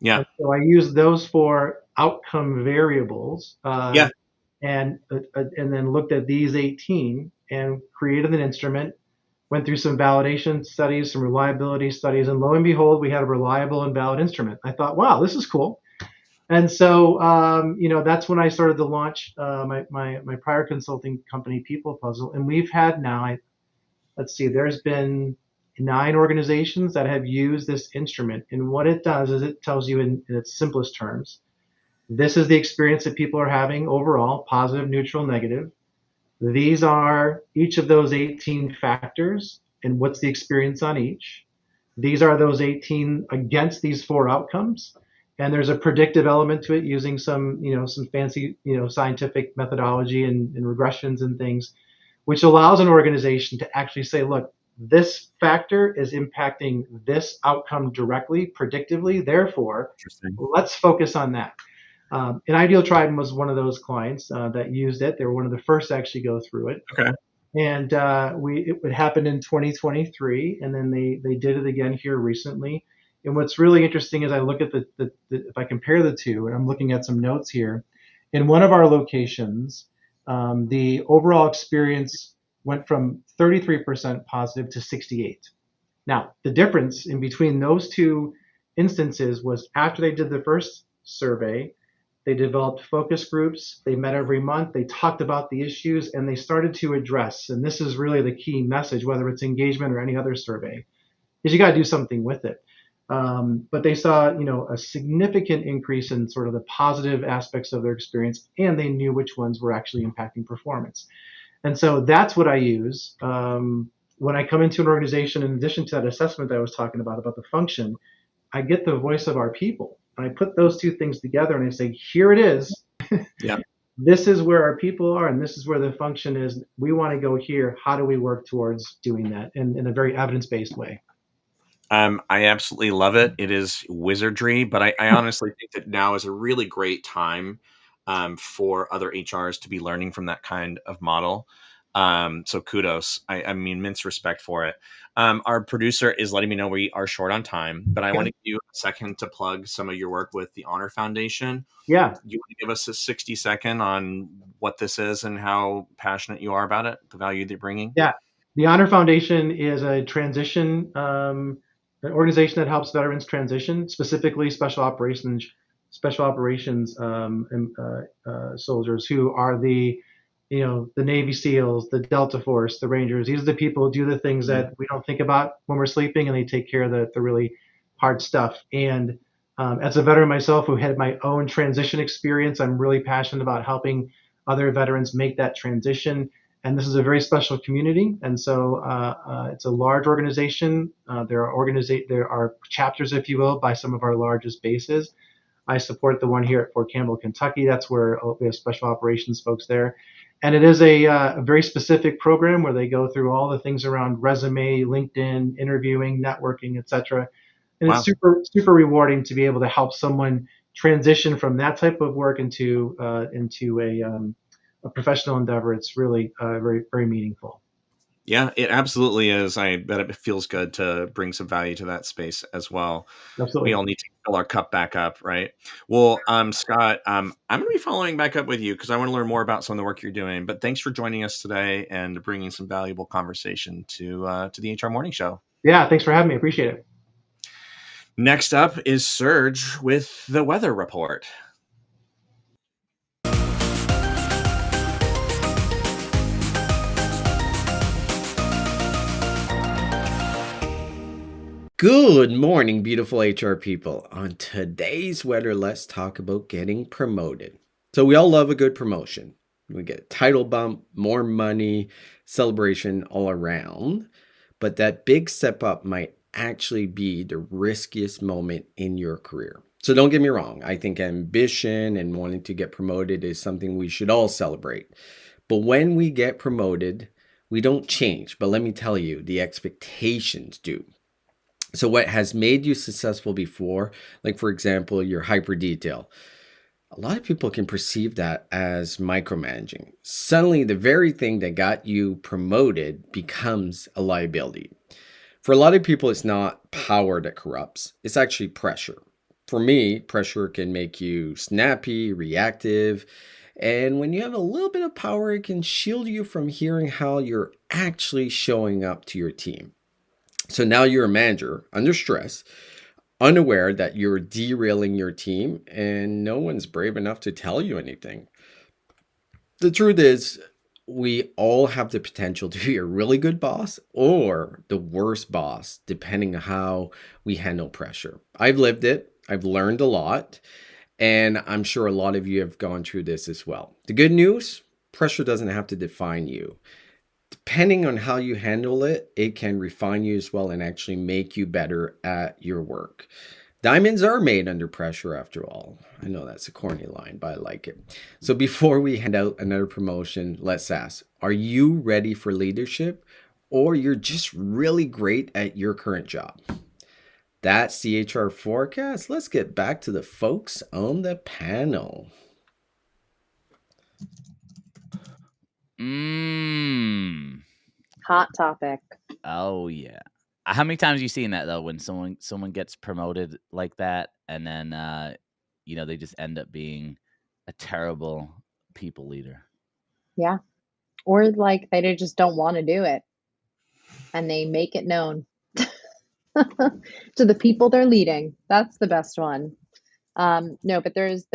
Yeah. And so I used those 4 outcome variables and then looked at these 18 and created an instrument. Went through some validation studies, some reliability studies, and lo and behold, we had a reliable and valid instrument. I thought, wow, this is cool. And so, that's when I started to launch my prior consulting company, People Puzzle. And we've had now, there's been 9 organizations that have used this instrument. And what it does is it tells you in its simplest terms, this is the experience that people are having overall, positive, neutral, negative. These are each of those 18 factors and what's the experience on each. These are those 18 against these 4 outcomes. And there's a predictive element to it using some fancy, scientific methodology and regressions and things, which allows an organization to actually say, look, this factor is impacting this outcome directly, predictively. Therefore, let's focus on that. And Ideal Tribe was one of those clients that used it. They were one of the first to actually go through it. Okay. And it happened in 2023, and then they did it again here recently. And what's really interesting is I look at if I compare the two, and I'm looking at some notes here. In one of our locations, the overall experience went from 33% positive to 68. Now, the difference in between those two instances was after they did the first survey, they developed focus groups, they met every month, they talked about the issues, and they started to address, and this is really the key message, whether it's engagement or any other survey, is you got to do something with it. But they saw, a significant increase in sort of the positive aspects of their experience, and they knew which ones were actually impacting performance. And so that's what I use when I come into an organization. In addition to that assessment that I was talking about the function, I get the voice of our people. And I put those two things together and I say, here it is. Yeah. This is where our people are, and this is where the function is. We want to go here. How do we work towards doing that in a very evidence-based way? I absolutely love it. It is wizardry, but I honestly think that now is a really great time for other HRs to be learning from that kind of model. So kudos. I mean, immense respect for it. Our producer is letting me know we are short on time, but I want to give you a second to plug some of your work with the Honor Foundation. Yeah. You want to give us a 60-second on what this is and how passionate you are about it, the value they're bringing? Yeah. The Honor Foundation is a transition an organization that helps veterans transition, specifically special operations soldiers who are the Navy SEALs, the Delta Force, the Rangers. These are the people who do the things that we don't think about when we're sleeping, and they take care of the really hard stuff. And as a veteran myself who had my own transition experience, I'm really passionate about helping other veterans make that transition. And this is a very special community, and so it's a large organization. There are chapters, if you will, by some of our largest bases. I support the one here at Fort Campbell, Kentucky. That's where we have special operations folks there. And it is a very specific program where they go through all the things around resume, LinkedIn, interviewing, networking, etc. And It's super, super rewarding to be able to help someone transition from that type of work into a professional endeavor. It's really very, very meaningful. Yeah, it absolutely is. I bet it feels good to bring some value to that space as well. Absolutely. We all need to fill our cup back up, right? Well, Scott, I'm going to be following back up with you because I want to learn more about some of the work you're doing. But thanks for joining us today and bringing some valuable conversation to the HR Morning Show. Yeah, thanks for having me. Appreciate it. Next up is Serge with the weather report. Good morning, beautiful HR people. On today's weather, let's talk about getting promoted. So we all love a good promotion. We get a title bump, more money, celebration all around. But that big step up might actually be the riskiest moment in your career. So don't get me wrong. I think ambition and wanting to get promoted is something we should all celebrate. But when we get promoted, we don't change. But let me tell you, the expectations do. So what has made you successful before, like for example, your hyper detail, a lot of people can perceive that as micromanaging. Suddenly, the very thing that got you promoted becomes a liability. For a lot of people, it's not power that corrupts. It's actually pressure. For me, pressure can make you snappy, reactive. And when you have a little bit of power, it can shield you from hearing how you're actually showing up to your team. So now you're a manager under stress, unaware that you're derailing your team, and no one's brave enough to tell you anything. The truth is, we all have the potential to be a really good boss or the worst boss, depending on how we handle pressure. I've lived it. I've learned a lot, and I'm sure a lot of you have gone through this as well. The good news, pressure doesn't have to define you. Depending on how you handle it, it can refine you as well and actually make you better at your work. Diamonds are made under pressure, after all. I know that's a corny line, but I like it. So before we hand out another promotion, let's ask, are you ready for leadership, or you're just really great at your current job? That's the HR forecast. Let's get back to the folks on the panel. Hot topic. Oh yeah. How many times have you seen that though, when someone gets promoted like that, and then they just end up being a terrible people leader? Yeah. Or like they just don't want to do it, and they make it known to the people they're leading. That's the best one. No, but there's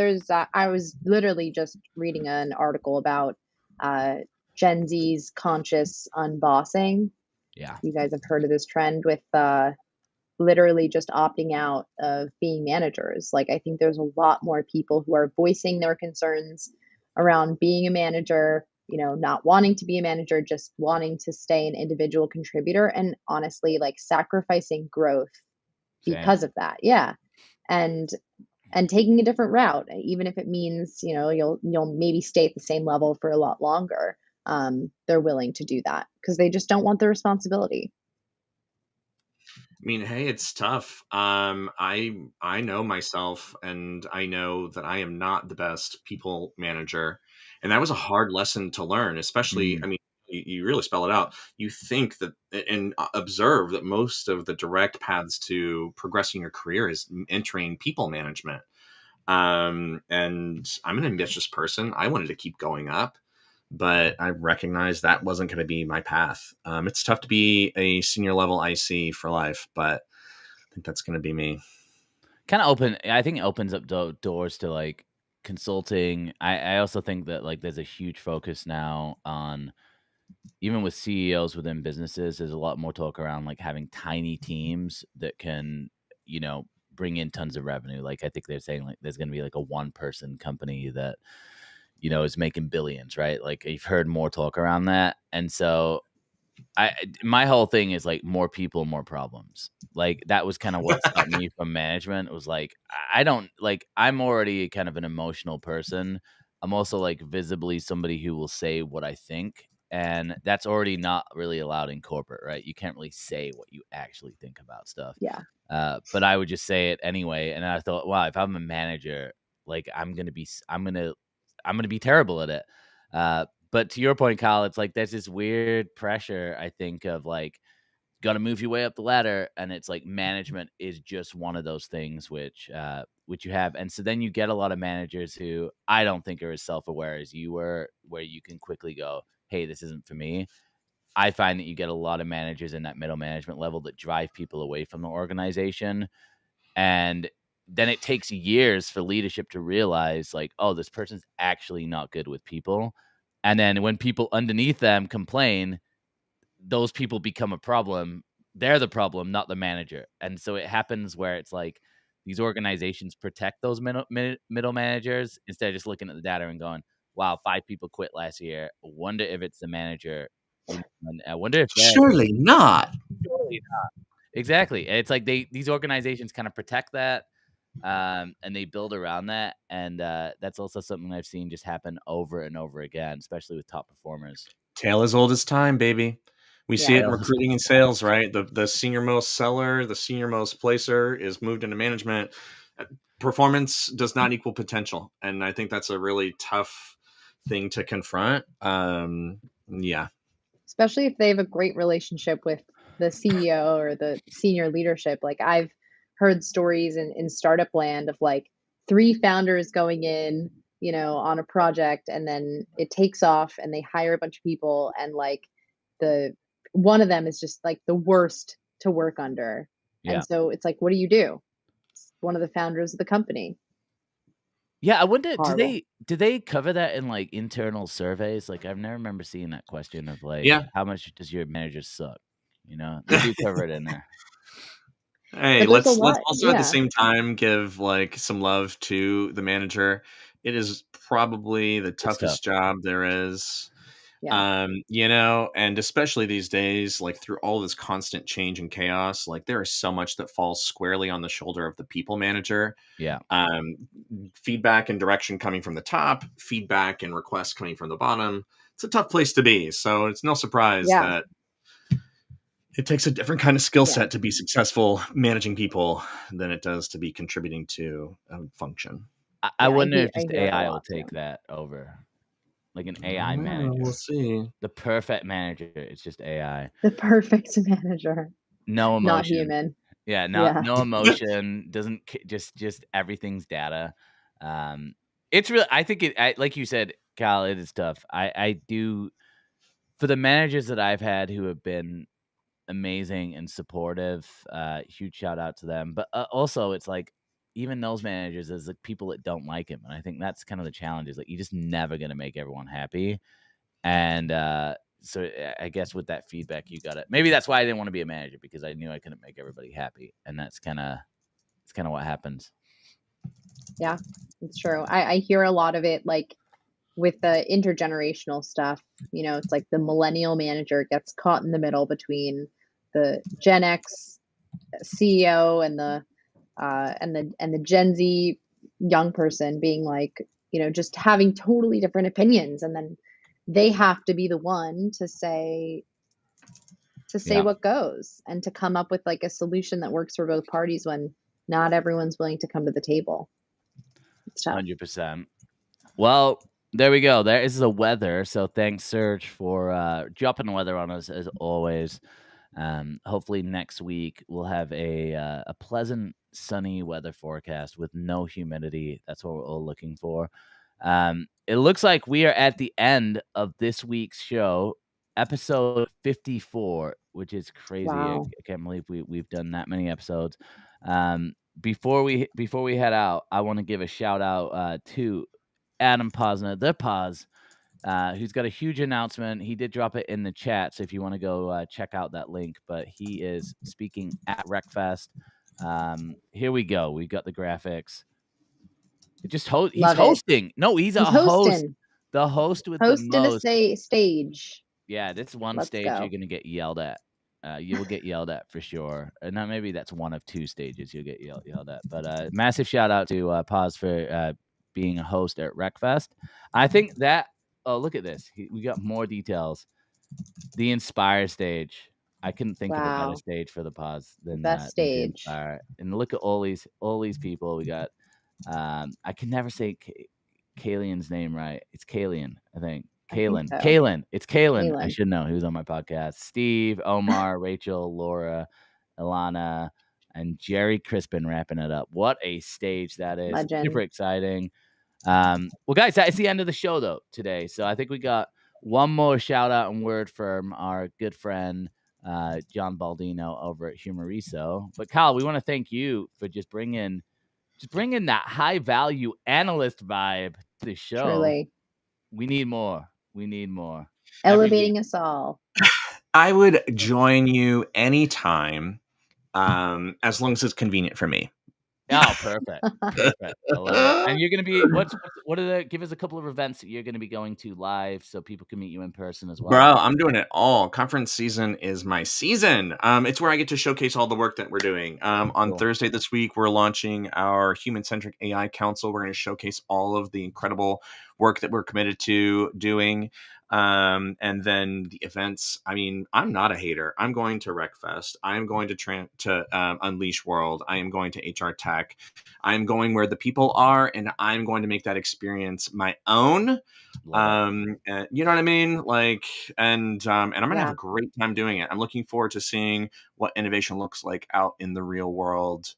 I was literally just reading an article about Gen Z's conscious unbossing. Yeah. You guys have heard of this trend with literally just opting out of being managers. Like, I think there's a lot more people who are voicing their concerns around being a manager, not wanting to be a manager, just wanting to stay an individual contributor, and honestly, like, sacrificing growth because of that. Yeah. And taking a different route, even if it means, you'll maybe stay at the same level for a lot longer. They're willing to do that because they just don't want the responsibility. I mean, hey, it's tough. I know myself, and I know that I am not the best people manager, and that was a hard lesson to learn. Especially, I mean, you really spell it out. You think that and observe that most of the direct paths to progressing your career is entering people management. And I'm an ambitious person. I wanted to keep going up, but I recognized that wasn't going to be my path. It's tough to be a senior level IC for life, but I think that's going to be me. I think it opens up doors to like consulting. I also think that like there's a huge focus now on, even with CEOs within businesses, there's a lot more talk around like having tiny teams that can, bring in tons of revenue. Like, I think they're saying like there's going to be like a 1-person company that, is making billions, right? Like, you've heard more talk around that. And so my whole thing is like more people, more problems. Like, that was kind of what stopped me from management. It was like, I don't like, I'm already kind of an emotional person. I'm also like visibly somebody who will say what I think. And that's already not really allowed in corporate, right? You can't really say what you actually think about stuff. Yeah. But I would just say it anyway. And I thought, wow, if I'm a manager, like I'm gonna be terrible at it. But to your point, Kyle, it's like there's this weird pressure, I think, of like, got to move your way up the ladder, and it's like management is just one of those things which you have. And so then you get a lot of managers who I don't think are as self-aware as you were, where you can quickly go, hey, this isn't for me. I find that you get a lot of managers in that middle management level that drive people away from the organization. And then it takes years for leadership to realize like, oh, this person's actually not good with people. And then when people underneath them complain, those people become a problem. They're the problem, not the manager. And so it happens where it's like these organizations protect those middle managers instead of just looking at the data and going, wow, 5 people quit last year. Wonder if it's the manager. And I wonder if Surely not. Surely not. Exactly. And it's like these organizations kind of protect that, and they build around that. And that's also something I've seen just happen over and over again, especially with top performers. Tale as old as time, baby. We see it in Tale as recruiting old and as sales, right? The senior most seller, the senior most placer is moved into management. Performance does not equal potential. And I think that's a really tough thing to confront. Yeah. Especially if they have a great relationship with the CEO or the senior leadership. Like, I've heard stories in startup land of like 3 founders going in, on a project, and then it takes off and they hire a bunch of people, and like the one of them is just like the worst to work under. Yeah. And so it's like, what do you do? It's one of the founders of the company. Yeah, I wonder, Horrible. do they cover that in like internal surveys? Like, I've never remember seeing that question of like, Yeah. how much does your manager suck? They do cover it in there. Hey, But there's a let's lot. also at the Yeah. same time give like some love to the manager. It is probably the toughest job there is. Yeah. You know, and especially these days, like through all this constant change and chaos, like there is so much that falls squarely on the shoulder of the people manager. Yeah. Feedback and direction coming from the top, feedback and requests coming from the bottom. It's a tough place to be. So it's no surprise Yeah. that it takes a different kind of skill Yeah. set to be successful managing people than it does to be contributing to a function. I Yeah, wonder if I just hear it a AI will lot take too. that over, like an AI manager. We'll see. The perfect manager. It's just AI. The perfect manager. No emotion. Not human. Yeah, Yeah. no emotion. Doesn't just everything's data. It's really. I think it. Like you said, Kyle, it is tough. I do. For the managers that I've had who have been amazing and supportive, huge shout out to them. But also, it's like even those managers, there's like people that don't like him, and I think that's kind of the challenge. Is like you're just never gonna make everyone happy, and so I guess with that feedback, you got it. Maybe that's why I didn't want to be a manager, because I knew I couldn't make everybody happy, and that's kind of what happens. Yeah, it's true. I hear a lot of it, like with the intergenerational stuff. You know, it's like the millennial manager gets caught in the middle between the Gen X CEO and the Gen Z young person, being like, you know, just having totally different opinions, and then they have to be the one to say Yeah. what goes, and to come up with like a solution that works for both parties when not everyone's willing to come to the table. It's tough. 100%. Well, there we go. There is the weather. So thanks, Serge, for dropping the weather on us as always. Hopefully next week we'll have a pleasant, sunny weather forecast with no humidity. That's what we're all looking for. It looks like we are at the end of this week's show, episode 54, which is crazy. Wow. I can't believe we've done that many episodes. Before we head out, I want to give a shout out to Adam Posner, the Pos, who's got a huge announcement. He did drop it in the chat, so if you want to go check out that link. But he is speaking at RecFest. Here we go. We got the graphics. He's hosting. No, he's a host. Hosting. The host with Host the most. a stage. Yeah, that's one Let's stage go. you're gonna get yelled at. You will get yelled at for sure. And now maybe that's one of two stages you'll get yelled at. But massive shout out to Paz for being a host at RecFest. I think that. Oh, look at this. We got more details. The Inspire stage. I couldn't think of a better stage for the Paz than best stage. Inspire. And look at all these people. We got. I can never say Kalian's name right. It's Kalian, I think. Kaylin. It's Kaylin. I should know. He was on my podcast. Steve, Omar, Rachel, Laura, Ilana, and Jerry Crispin wrapping it up. What a stage that is. Legend. Super exciting. Well, guys, that is the end of the show, though, today. So I think we got one more shout out and word from our good friend, John Baldino over at Humoriso. But Kyle, we want to thank you for just bringing that high value analyst vibe to the show. Truly. We need more. Elevating us all. I would join you anytime, as long as it's convenient for me. Oh, perfect. I love it. And you're going to be, give us a couple of events that you're going to be going to live so people can meet you in person as well. Bro, I'm doing it all. Conference season is my season. It's where I get to showcase all the work that we're doing. On Thursday this week, we're launching our Human-Centric AI Council. We're going to showcase all of the incredible work that we're committed to doing. And then the events. I mean, I'm not a hater. I'm going to RecFest. I'm going to Unleash World. I am going to HR Tech. I'm going where the people are, and I'm going to make that experience my own. And you know what I mean? Like, and I'm gonna have a great time doing it. I'm looking forward to seeing what innovation looks like out in the real world.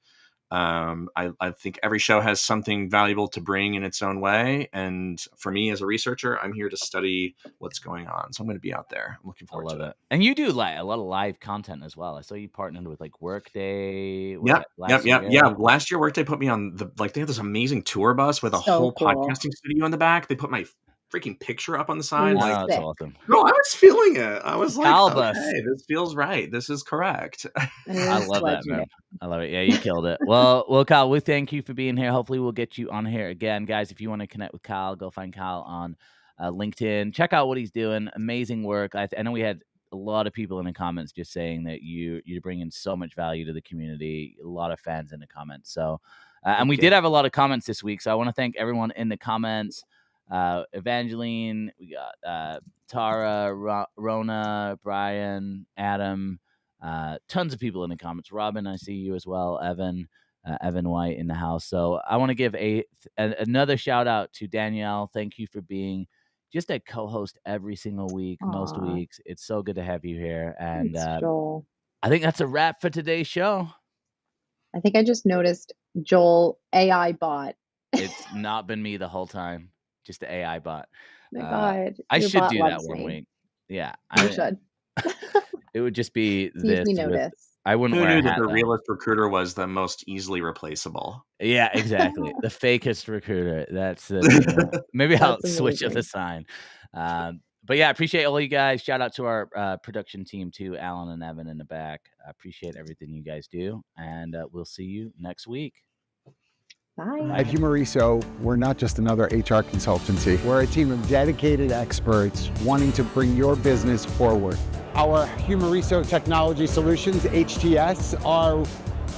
I think every show has something valuable to bring in its own way. And for me as a researcher, I'm here to study what's going on. So I'm going to be out there. I'm looking forward to it. And you do like a lot of live content as well. I saw you partnered with like Workday. Yep. Last year, Workday put me on they have this amazing tour bus with a whole podcasting studio in the back. They put my freaking picture up on the side. Oh, that's awesome. No, I was feeling it. I was like, Albus. Okay, this feels right. This is correct. I love that, man. I love it. Yeah, you killed it. Well, Kyle, we thank you for being here. Hopefully we'll get you on here again. Guys, if you want to connect with Kyle, go find Kyle on LinkedIn. Check out what he's doing. Amazing work. I know we had a lot of people in the comments just saying that you're bringing so much value to the community. A lot of fans in the comments. So, and we did have a lot of comments this week. So I want to thank everyone in the comments. Evangeline, we got Tara, Rona, Brian, Adam, tons of people in the comments. Robin, I see you as well. Evan White in the house. So I want to give another shout out to Danielle. Thank you for being just a co-host every single week, most weeks. It's so good to have you here. And Joel. I think that's a wrap for today's show. I think I just noticed Joel AI bot. It's not been me the whole time. Just the AI bot. Oh my God. I Your should bot do that loves one me. week. Yeah. You should. It would just be Sees this. me notice. I wouldn't Who wear a knew that hat. the though. realist recruiter was the most easily replaceable? Yeah, exactly. The fakest recruiter. That's the maybe I'll That's switch up the amazing. sign. But yeah, I appreciate all you guys. Shout out to our production team too, Alan and Evan in the back. I appreciate everything you guys do, and we'll see you next week. Bye. At Humoriso, we're not just another HR consultancy. We're a team of dedicated experts wanting to bring your business forward. Our Humoriso Technology Solutions, HTS, are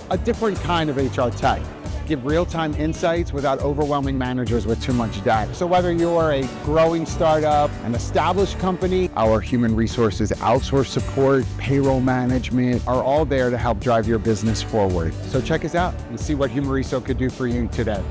a different kind of HR tech. Give real-time insights without overwhelming managers with too much data. So whether you're a growing startup, an established company, our human resources outsource support, payroll management are all there to help drive your business forward. So check us out and see what Humoriso could do for you today.